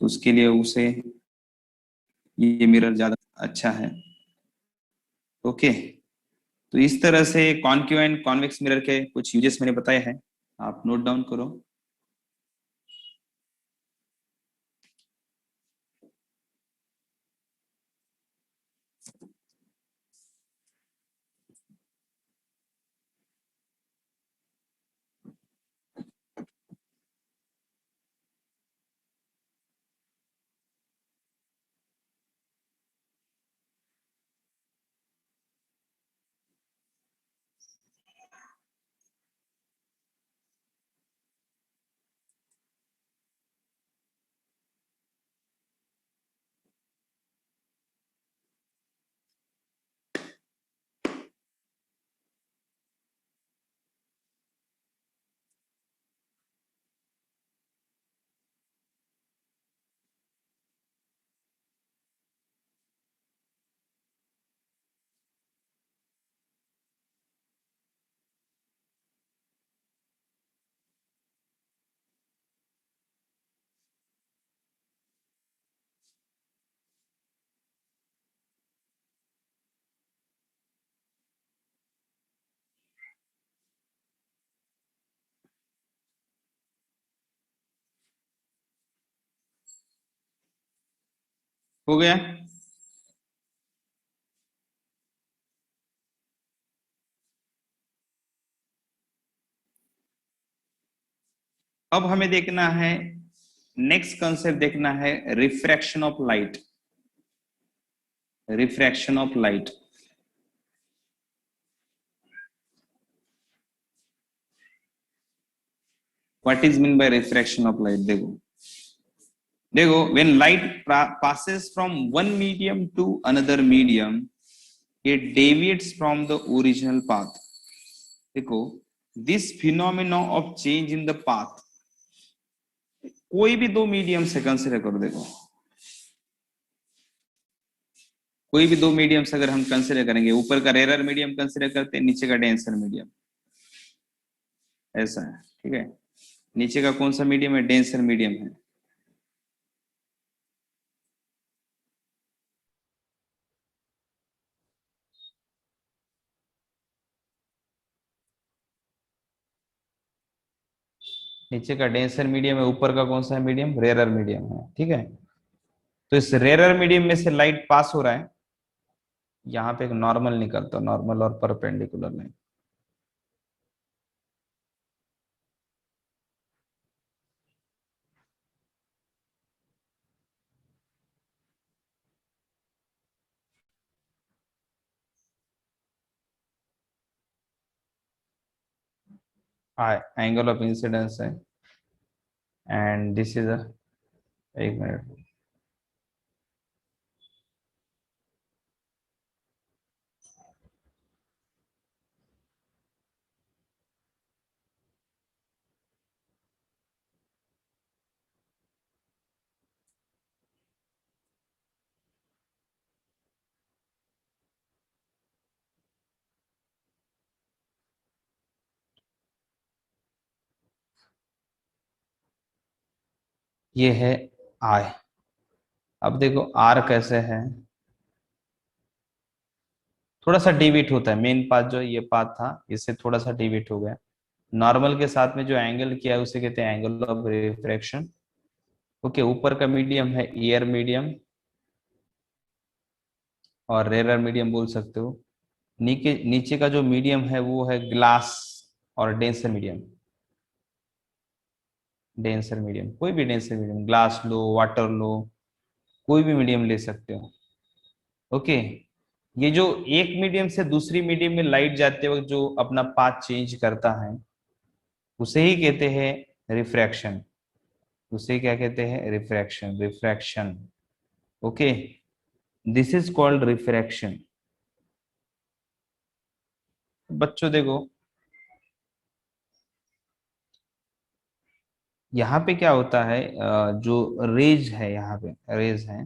तो उसके लिए उसे ये मिरर ज्यादा अच्छा है। ओके, तो इस तरह से कॉन्केव एंड कॉन्वेक्स मिरर के कुछ यूजेस मैंने बताए हैं, आप नोट डाउन करो। हो गया? अब हमें देखना है, नेक्स्ट कंसेप्ट देखना है, refraction of light. Refraction of light, what is mean by refraction of light? देखो when light passes from one medium to another medium, it deviates from the original path। देखो, this phenomena of change in the path, कोई भी दो medium से consider करो। देखो, कोई भी दो मीडियम से अगर हम कंसिडर करेंगे, ऊपर का रेयर मीडियम कंसिडर करते हैं, नीचे का डेंसर मीडियम, ऐसा है, ठीक है। नीचे का कौन सा मीडियम है? डेंसर मीडियम है। नीचे का डेंसर मीडियम है, ऊपर का कौन सा है मीडियम? रेयरर मीडियम है, ठीक है। तो इस रेयरर मीडियम में से लाइट पास हो रहा है, यहाँ पे एक नॉर्मल निकलता, नॉर्मल और perpendicular line. Angle of incidence है, एंड दिस इज अ, एक मिनट, ये है आई। अब देखो आर कैसे है, थोड़ा सा डिविएट होता है, मेन पाथ जो है ये पाथ था, इससे थोड़ा सा डिविएट हो गया। नॉर्मल के साथ में जो एंगल किया है उसे कहते हैं एंगल ऑफ रिफ्रैक्शन। ओके, ऊपर का मीडियम है एयर मीडियम और रेयर मीडियम बोल सकते हो। नीचे नीचे का जो मीडियम है वो है ग्लास और डेंसर मीडियम। डेंसर मीडियम, कोई भी डेंसर मीडियम, ग्लास लो, वाटर लो, कोई भी मीडियम ले सकते हो। ओके, ये जो एक मीडियम से दूसरी मीडियम में लाइट जाते वक्त जो अपना पाथ चेंज करता है उसे ही कहते हैं रिफ्रैक्शन। उसे क्या कहते हैं? Refraction, refraction. Okay, this is called refraction. बच्चों देखो, यहाँ पे क्या होता है, जो रेज है, यहाँ पे रेज है,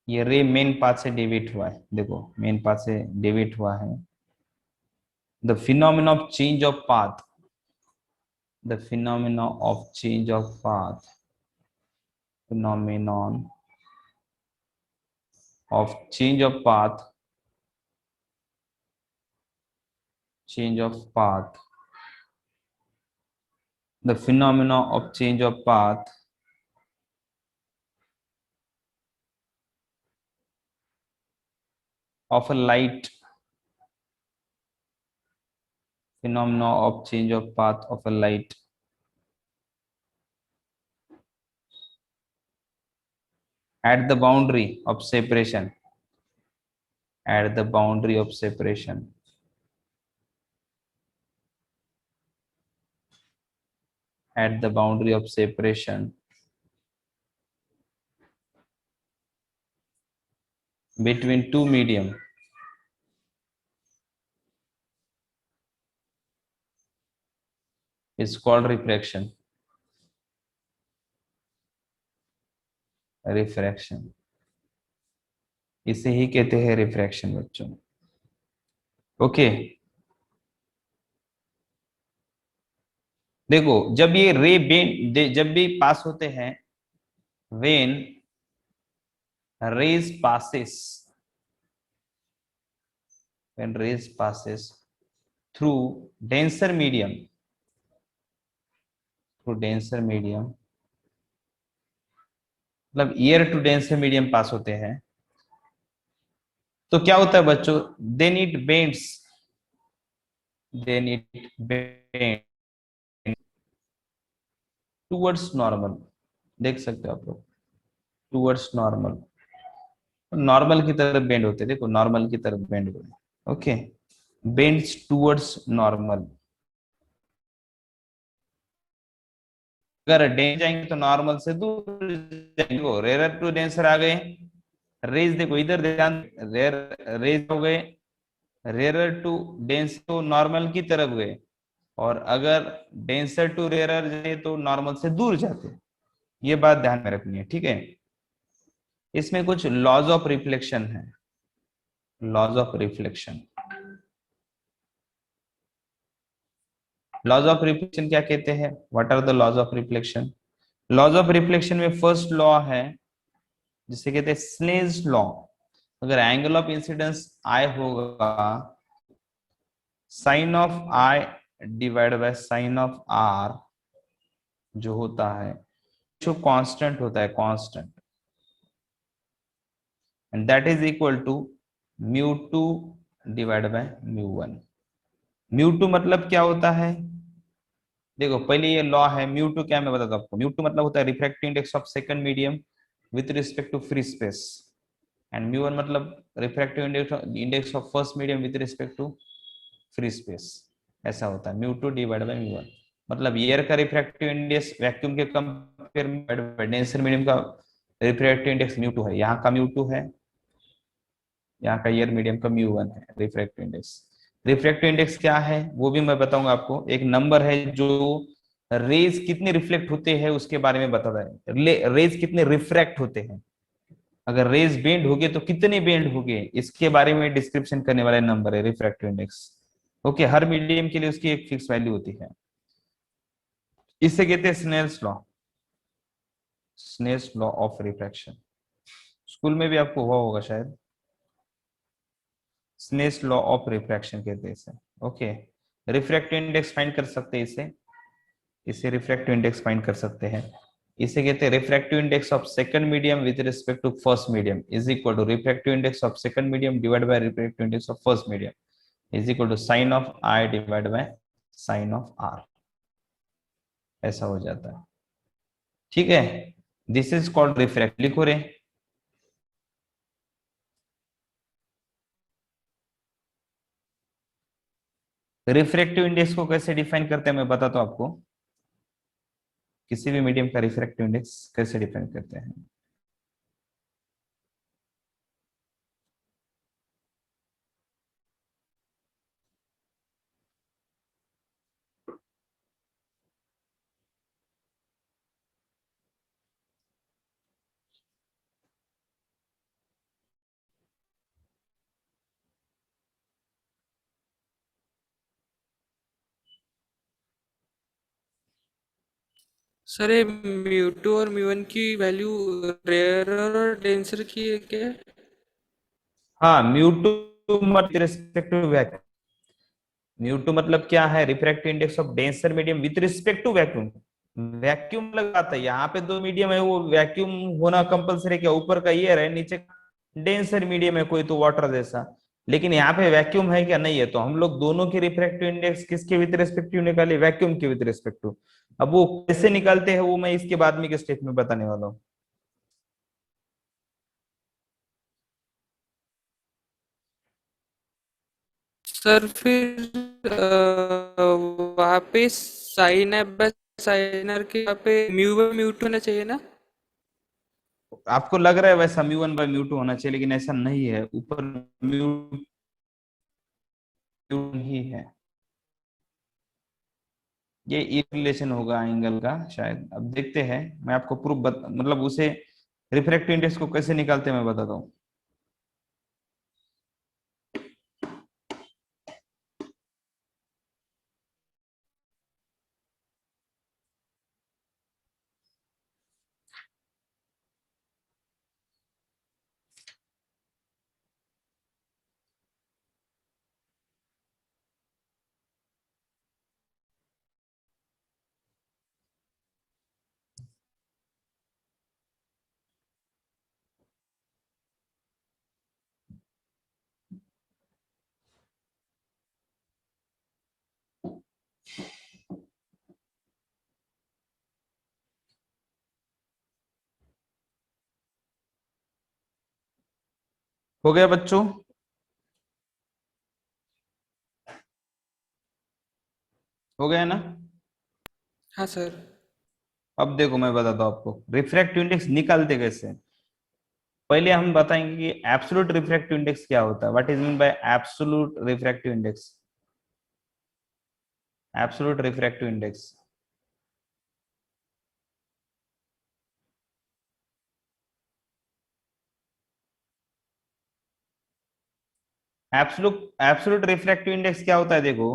ये रे मेन पाथ से डेविएट हुआ है, देखो मेन पाथ से डेविएट हुआ है। The phenomena of change of path, the phenomena of change of path, phenomenon of change of path, change of path, the phenomena of change of path of a light, phenomena of change of path of a light at the boundary of separation, at the boundary of separation, at the boundary of separation between two medium is called refraction, refraction। इसे ही कहते हैं refraction बच्चों। Okay, देखो जब ये रे bend जब भी पास होते हैं, when rays passes, when rays passes through denser medium, through denser medium, मतलब ईयर टू डेंसर मीडियम पास होते हैं, तो क्या होता है बच्चों? Then it bends, then it bend towards normal. देख सकते हो आप लोग, टूवर्ड्स नॉर्मल, नॉर्मल की तरफ बेंड होते हैं, देखो नॉर्मल की तरफ बेंड हुए। ओके, बेंड्स टूवर्ड्स नॉर्मल। अगर डेंस जाएंगे तो नॉर्मल से दूर जाएंगे, रेयर टू डेंसर आ गए, रेज देखो इधर ध्यान, रेयर रेज हो गए, रेयर टू डेंस तो नॉर्मल की तरफ गए, और अगर डेंसर टू रेयर जाए तो नॉर्मल से दूर जाते। ये बात ध्यान में रखनी है, ठीक है। इसमें कुछ लॉज ऑफ रिफ्लेक्शन है, laws of reflection. Laws of reflection क्या कहते हैं? What are the laws of reflection? Laws of reflection में फर्स्ट लॉ है जिसे कहते हैं स्नेल्स लॉ। अगर एंगल ऑफ इंसिडेंस आई होगा, sine of i divide by sine of r जो होता है, जो कांस्टेंट होता है, constant, and that is equal to mu two divide by mu one. Mu two मतलब क्या होता है? देखो पहले ये लॉ है, म्यू टू क्या, मैं बताता हूँ आपको। म्यू टू मतलब होता है refractive index of second medium with respect to free space, and mu one मतलब refractive index of first medium with respect to free space. ऐसा होता है mu two divide by mu one. मतलब air का refractive index vacuum के compare में denser medium का refractive index mu two है, यहाँ का म्यू टू है, यहाँ का एयर मीडियम का म्यू वन है रिफ्रैक्टिव इंडेक्स। रिफ्रैक्टिव इंडेक्स क्या है वो भी मैं बताऊंगा आपको। एक नंबर है जो रेज कितने रिफ्लेक्ट होते हैं उसके बारे में बताता है, रेज कितने रिफ्रैक्ट होते हैं। अगर रेज बेंड हो गए तो कितने बेंड हो गए, इसके बारे में डिस्क्रिप्शन करने वाला नंबर है रिफ्रैक्टिव इंडेक्स। ओके, हर मीडियम के लिए उसकी एक फिक्स वैल्यू होती है। इससे कहते हैं Snell's law, Snell's law of refraction. School में भी आपको हुआ होगा शायद, स्नेल्स लॉ ऑफ रिफ्रैक्शन कहते हैं इसे। ओके, रिफ्रैक्टिव इंडेक्स फाइंड कर सकते हैं इसे, इसे रिफ्रैक्टिव इंडेक्स फाइंड कर सकते हैं। इसे कहते हैं refractive index of second medium with respect to first medium is equal to refractive index of second medium divide by refractive index of first medium is equal to sine of i divide by sine of r. ऐसा हो जाता है, ठीक है। This is called refract, लिखो रे। Refractive index को कैसे डिफाइन करते हैं मैं बताता हूं आपको। किसी भी मीडियम का रिफ्रैक्टिव इंडेक्स कैसे डिफाइन करते हैं। सर ये म्यू टू और म्यू वन की वैल्यू रेयर और डेंसर की है क्या? हाँ, म्यू टू मत respect to vacuum. Mu two मतलब क्या है? Refractive index of denser medium with respect to vacuum. Vacuum लगाता है, यहाँ पे दो मीडियम है, वो वैक्यूम होना कंपलसरी क्या? ऊपर का एयर है, नीचे डेंसर मीडियम है कोई तो वाटर जैसा। लेकिन यहाँ पे वैक्यूम है क्या? नहीं है। तो हम लोग दोनों के रिफ्रैक्टिव इंडेक्स किसके विथ रिस्पेक्टिव निकाले? वैक्यूम के विथ रिस्पेक्टिव। अब वो कैसे निकालते हैं वो मैं इसके बाद में के स्टेप में बताने वाला हूँ। सर फिर वहाँ पे साइन है, बस साइनर के वहाँ पे म्यू वन म्यू टू होना चाहिए ना? आपको लग रहा है वैसा mu one by mu two होना चाहिए, लेकिन ऐसा नहीं है। ऊपर म्यू टू ही है। ये रिलेशन होगा एंगल का शायद, अब देखते हैं। मैं आपको प्रूफ मतलब उसे रिफ्रैक्टिव इंडेक्स को कैसे निकालते हैं मैं बताता हूँ। हो गया बच्चों? हो गया ना? हाँ सर। अब देखो मैं बताता हूँ आपको रिफ्रैक्टिव इंडेक्स निकालते कैसे। पहले हम बताएंगे कि एब्सोल्यूट रिफ्रैक्टिव इंडेक्स क्या होता है। What is mean by absolute refractive index? Absolute refractive index, absolute absolute refractive index क्या होता है? देखो,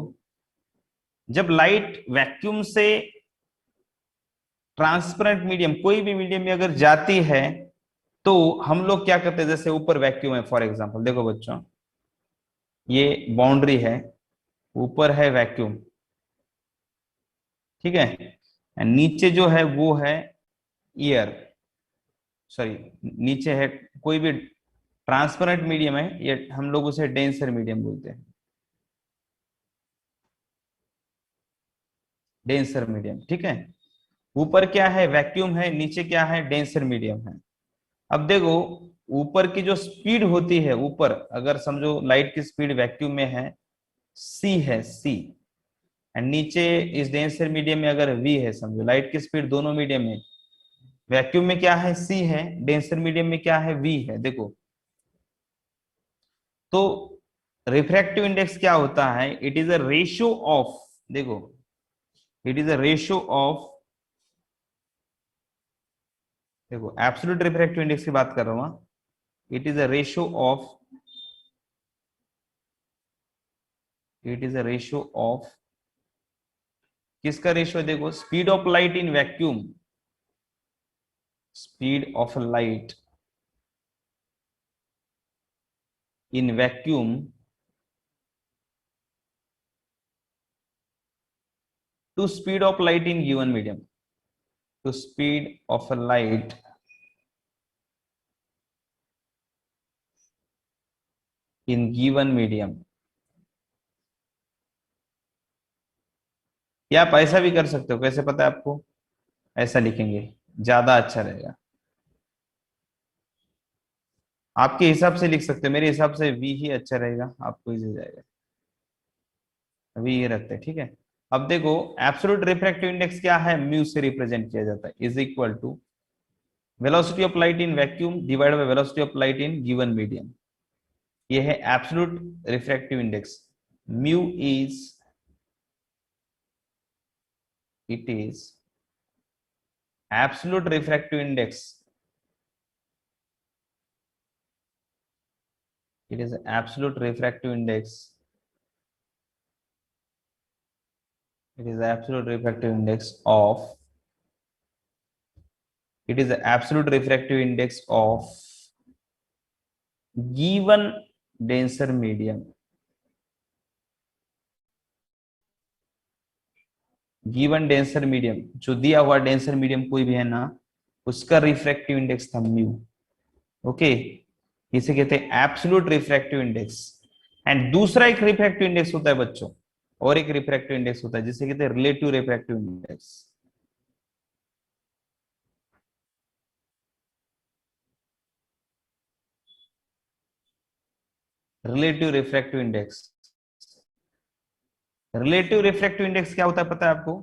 जब लाइट वैक्यूम से ट्रांसपेरेंट मीडियम, कोई भी मीडियम में अगर जाती है तो हम लोग क्या करते हैं, जैसे ऊपर वैक्यूम है फॉर एग्जांपल, देखो बच्चों ये बाउंड्री है, ऊपर है वैक्यूम, ठीक है, and नीचे जो है वो है एयर, सॉरी नीचे है कोई भी ट्रांसपेरेंट मीडियम है, ये हम लोग उसे डेंसर मीडियम बोलते हैं, डेंसर मीडियम, ठीक है। ऊपर क्या है, वैक्यूम है, नीचे क्या है, डेंसर मीडियम है। अब देखो ऊपर की जो स्पीड होती है, ऊपर अगर समझो लाइट की स्पीड वैक्यूम में है सी है सी, एंड नीचे इस डेंसर मीडियम में अगर वी है, समझो लाइट की स्पीड दोनों मीडियम में, वैक्यूम में क्या है सी है, डेंसर मीडियम में क्या है वी है। देखो तो रिफ्रैक्टिव इंडेक्स क्या होता है, it is a ratio of, देखो it is a ratio of, देखो एब्सोल्यूट रिफ्रैक्टिव इंडेक्स की बात कर रहा हूं, it is a ratio of, it is a ratio of, किसका रेशियो, देखो speed of light in vacuum, speed of light in vacuum to speed of light in given medium, to speed of light in given medium. या आप ऐसा भी कर सकते हो, कैसे पता है आपको, ऐसा लिखेंगे ज्यादा अच्छा रहेगा, आपके हिसाब से लिख सकते हो, मेरे हिसाब से वी ही अच्छा रहेगा, आपको इजी जाएगा, वी ये रखते हैं, ठीक है। अब देखो एब्सोल्यूट रिफ्रैक्टिव इंडेक्स क्या है, म्यू से रिप्रेजेंट किया जाता है, is equal to velocity of light in vacuum divide by velocity of light in given medium, ये है absolute refractive index. Mu is, it is absolute refractive index, it is absolute refractive index, it is absolute refractive index of, it is absolute refractive index of given denser medium, given denser medium, जो दिया हुआ denser medium कोई भी है ना, उसका refractive index था mu, okay, इसे कहते हैं एब्सोल्यूट रिफ्रैक्टिव इंडेक्स। एंड दूसरा एक रिफ्रैक्टिव इंडेक्स होता है बच्चों, और एक रिफ्रैक्टिव इंडेक्स होता है जिसे कहते हैं relative refractive index, relative refractive index. Relative refractive index क्या होता है पता है आपको,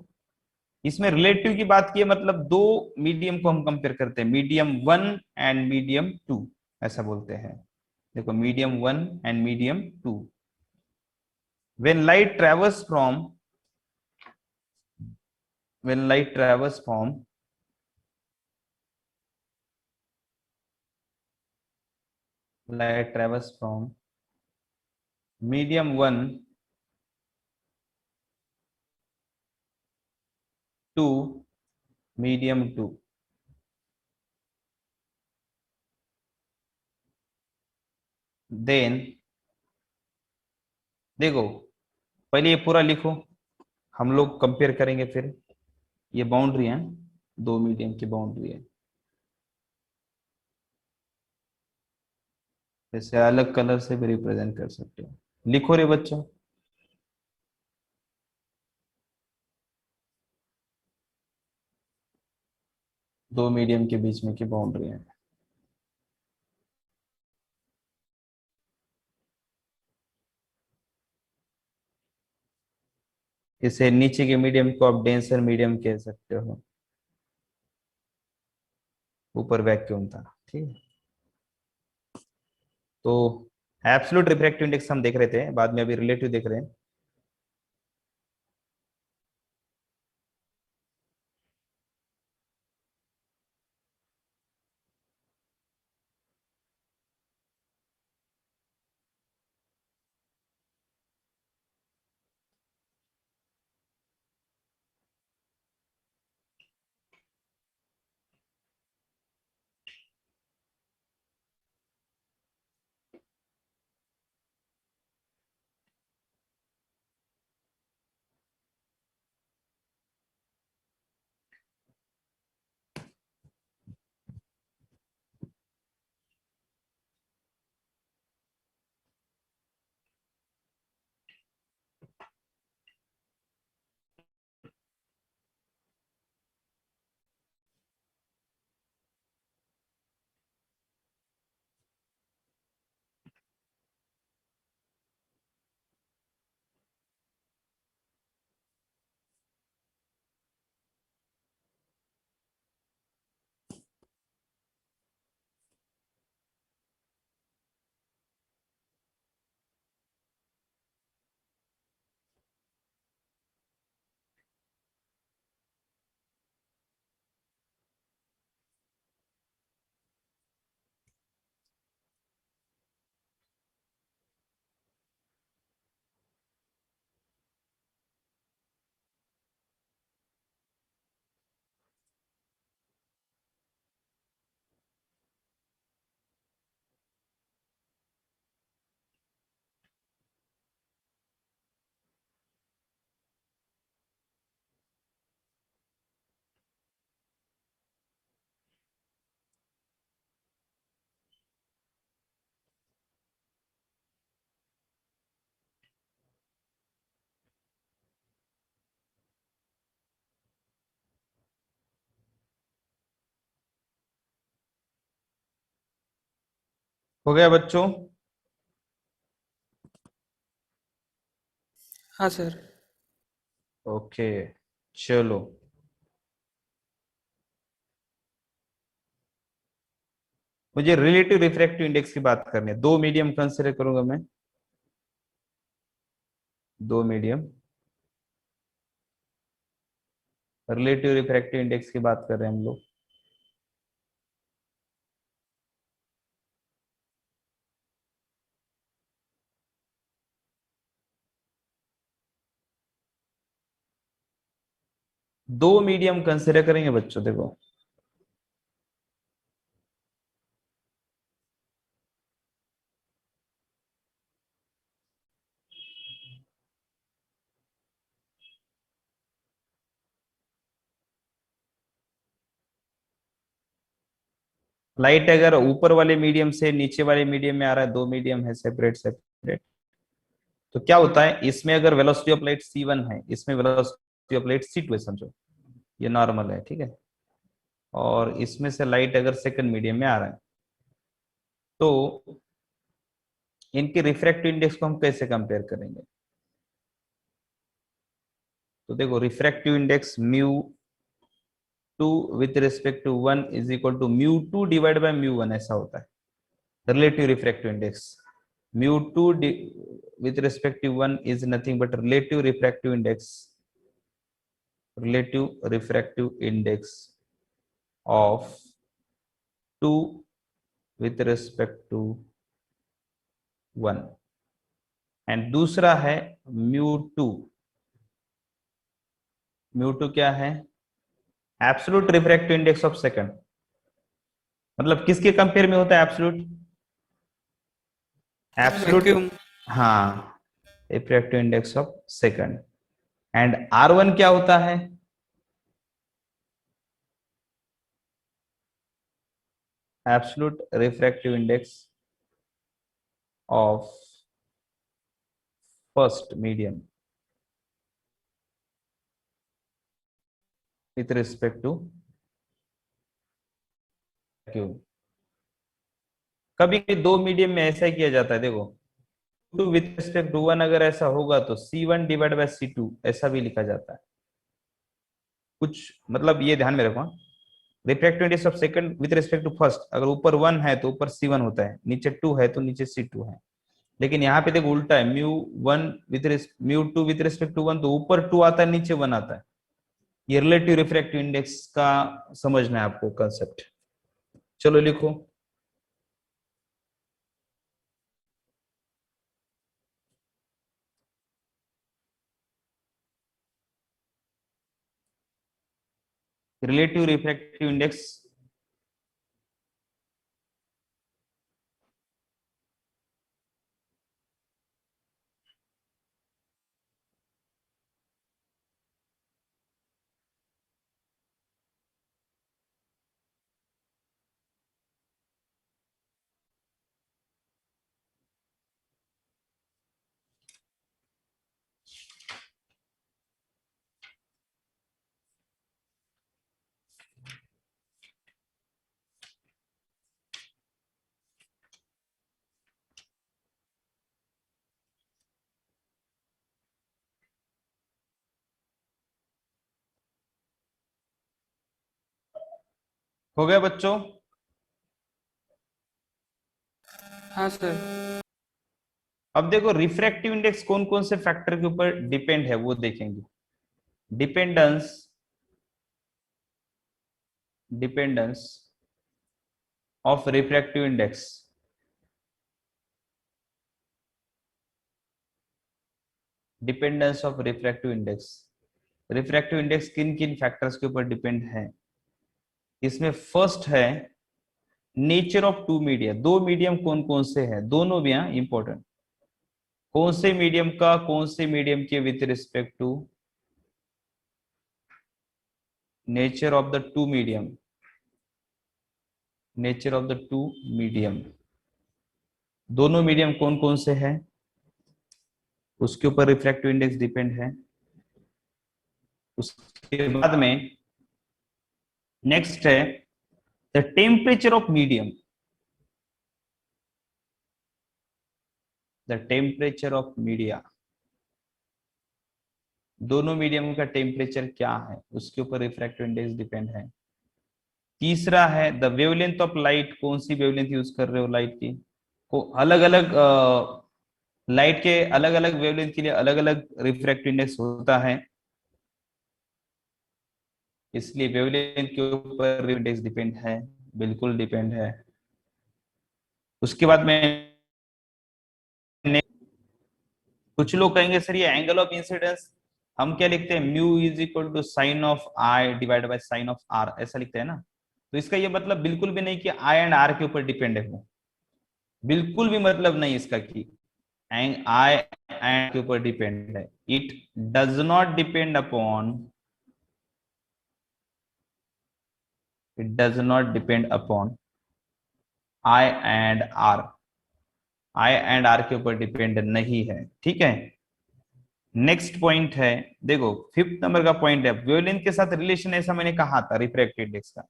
इसमें रिलेटिव की बात की है, मतलब दो मीडियम को हम कंपेयर करते हैं, medium one and medium two, ऐसा बोलते हैं। देखो medium one and medium two, when light travels from, when light travels from light travels from medium 1 to medium 2, then देखो पहले ये पूरा लिखो, हम लोग कंपेयर करेंगे फिर, ये बाउंड्री है, दो मीडियम की बाउंड्री है, जैसे अलग कलर से भी रिप्रेजेंट कर सकते हो, लिखो रे बच्चों। दो मीडियम के बीच में की बाउंड्री है, इसे नीचे के मीडियम को आप डेंसर मीडियम कह सकते हो, ऊपर वैक्यूम था, ठीक है। तो एब्सोल्यूट रिफ्रैक्टिव इंडेक्स हम देख रहे थे, बाद में अभी रिलेटिव देख रहे हैं। हो गया बच्चों? हाँ सर। ओके, चलो। मुझे रिलेटिव रिफ्रैक्टिव इंडेक्स की बात करनी है। दो मीडियम कंसिडर करूंगा मैं, दो मीडियम, रिलेटिव रिफ्रैक्टिव इंडेक्स की बात कर रहे हैं हम लोग। दो मीडियम कंसिडर करेंगे बच्चों, देखो। लाइट अगर ऊपर वाले मीडियम से नीचे वाले मीडियम में आ रहा है, दो मीडियम है सेपरेट सेपरेट, तो क्या होता है, इसमें अगर वेलोसिटी ऑफ लाइट c1 है, इसमें वेलोसिटी ऑफ लाइट c2 है, समझो ये नॉर्मल है, ठीक है। और इसमें से लाइट अगर सेकंड मीडियम में आ रहा है, तो इनके रिफ्रैक्टिव इंडेक्स को हम कैसे कंपेयर करेंगे? तो देखो, refractive index mu two with respect to one is equal to mu two divide by mu one, ऐसा होता है relative refractive index. Mu two with respect to 1 is nothing but relative refractive index, relative refractive index of 2 with respect to 1, and दूसरा है mu two. Mu two क्या है? Absolute refractive index of second, मतलब किसके compare में होता है absolute? Absolute, vacuum. हाँ, refractive index of second. And R1 क्या होता है? Absolute refractive index of first medium with respect to vacuum. कभी दो मीडियम में ऐसा किया जाता है, देखो, two with respect to one अगर ऐसा होगा तो C1 डिवाइड बाय C2 ऐसा भी लिखा जाता है कुछ, मतलब ये ध्यान में रखो। Refractive index of second with respect to first, अगर ऊपर वन है तो ऊपर C1 होता है, नीचे टू है तो नीचे C2 है। लेकिन यहाँ पे देखो उल्टा है, mu two with respect to one तो ऊपर टू आता है, नीचे वन आता है। ये रिलेटिव रिफ्रैक्टिव इंडेक्स का समझना है आपको कंसेप्ट। चलो लिखो, रिलेटिव रिफ्रैक्टिव इंडेक्स हो गया बच्चों? हाँ सर। अब देखो रिफ्रैक्टिव इंडेक्स कौन कौन से फैक्टर के ऊपर डिपेंड है वो देखेंगे। Dependence, dependence of refractive index, dependence of refractive index. Refractive index किन किन फैक्टर्स के ऊपर डिपेंड है? इसमें फर्स्ट है नेचर ऑफ टू मीडिया। दो मीडियम कौन कौन से हैं, दोनों भी हैं इंपॉर्टेंट। कौन से मीडियम का कौन से मीडियम के with respect to nature of the two medium, nature of the two medium, दोनों मीडियम कौन कौन से हैं उसके ऊपर रिफ्रैक्टिव इंडेक्स डिपेंड है। उसके बाद में नेक्स्ट है the temperature of medium. The temperature of media, दोनों मीडियम का टेम्परेचर क्या है उसके ऊपर रिफ्रैक्टिव इंडेक्स डिपेंड है। तीसरा है द वेवलेंथ ऑफ लाइट, कौन सी वेवलेंथ यूज कर रहे हो लाइट की, को अलग अलग लाइट के अलग अलग वेवलेंथ के लिए अलग अलग रिफ्रैक्टिव इंडेक्स होता है, इसलिए वेवलेंथ के ऊपर इंडेक्स डिपेंड है, बिल्कुल डिपेंड है। उसके बाद में कुछ लोग कहेंगे सर ये एंगल ऑफ इंसिडेंस हम क्या लिखते हैं, mu is equal to sine of i divide by sine of r, ऐसा लिखते हैं ना। तो इसका ये मतलब बिल्कुल भी नहीं कि आई एंड आर के ऊपर डिपेंड है वो, बिल्कुल भी मतलब नहीं इसका कि आई एंड के ऊपर डिपेंड है। It does not depend upon, it does not depend upon i and r, i and r के ऊपर डिपेंड नहीं है, ठीक है। नेक्स्ट पॉइंट है, देखो फिफ्थ नंबर का पॉइंट है वेवलेंथ के साथ रिलेशन, ऐसा मैंने कहा था रिफ्रैक्टिव इंडेक्स का,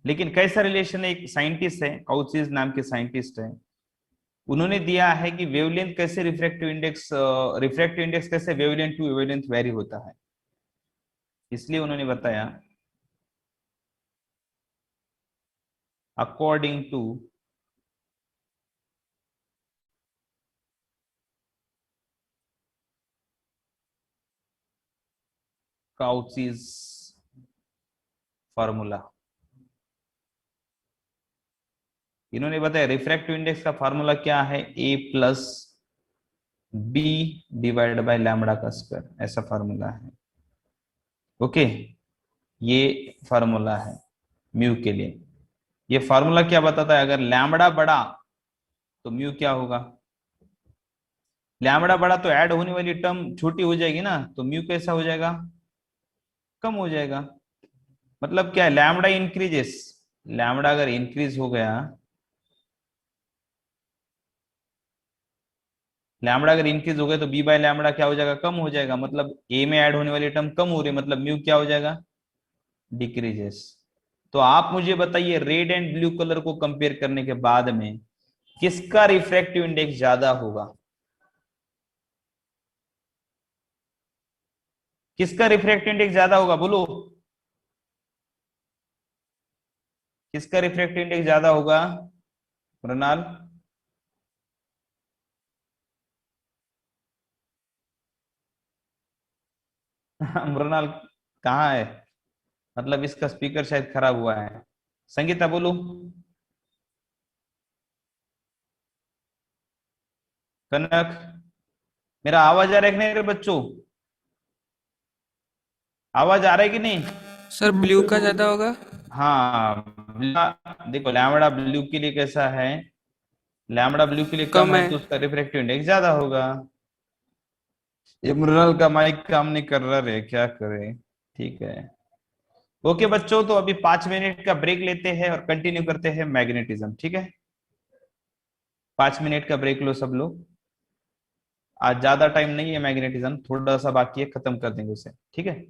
लेकिन कैसा रिलेशन है, एक साइंटिस्ट है काउचीज नाम के साइंटिस्ट है, उन्होंने दिया है कि वेवलेंथ कैसे रिफ्रैक्टिव इंडेक्स कैसे वेवलेंथ टू वेवलेंथ वेरी होता है, इसलिए उन्होंने बताया अकॉर्डिंग टू काउचीज फॉर्मूला, इन्होंने बताया रिफ्रैक्टिव इंडेक्स का फॉर्मूला क्या है, A plus B divide by lambda का स्क्वायर, ऐसा फॉर्मूला है। ओके, ये फॉर्मूला है म्यू के लिए। ये फॉर्मूला क्या बताता है, अगर लैम्बडा बड़ा तो म्यू क्या होगा, लैम्बडा बड़ा तो ऐड होने वाली टर्म छोटी हो जाएगी ना, तो म्यू कैसा हो जाएगा, कम हो जाएगा। मतलब क्या है, लैम्बडा इंक्रीजेस, लैम्बडा अगर इंक्रीज हो गया, लैम्बडा अगर इंक्रीज हो गया तो बी बाय लैम्बडा क्या हो जाएगा, कम हो जाएगा, मतलब ए में ऐड होने वाली टर्म कम हो रही है, मतलब म्यू क्या हो जाएगा, डिक्रीजेस। तो आप मुझे बताइए रेड एंड ब्लू कलर को कंपेयर करने के बाद में किसका रिफ्रैक्टिव इंडेक्स ज्यादा होगा, किसका रिफ्रैक्टिव इंडेक्स ज्यादा होगा, बोलो किसका रिफ्रैक्टिव इंडेक्स ज्यादा होगा, मृणाल। मृणाल कहाँ है, मतलब इसका स्पीकर शायद खराब हुआ है। संगीता बोलो, कनक, मेरा आवाज आ रहा है कि नहीं रे बच्चों, आवाज आ रहा है कि नहीं। सर ब्लू का ज्यादा होगा। हाँ, देखो लैम्बडा ब्लू के लिए कैसा है, लैम्बडा ब्लू के लिए कम कम है है। तो उसका रिफ्रैक्टिव इंडेक्स ज्यादा होगा। ये मृणाल का माइक काम नहीं कर रहा रे, क्या करे, ठीक है। ओके बच्चों, तो अभी 5 मिनट का ब्रेक लेते हैं और कंटिन्यू करते हैं मैग्नेटिज्म, ठीक है। 5 मिनट का ब्रेक लो सब लोग, आज ज्यादा टाइम नहीं है, मैग्नेटिज्म थोड़ा सा बाकी है, खत्म कर देंगे उसे, ठीक है।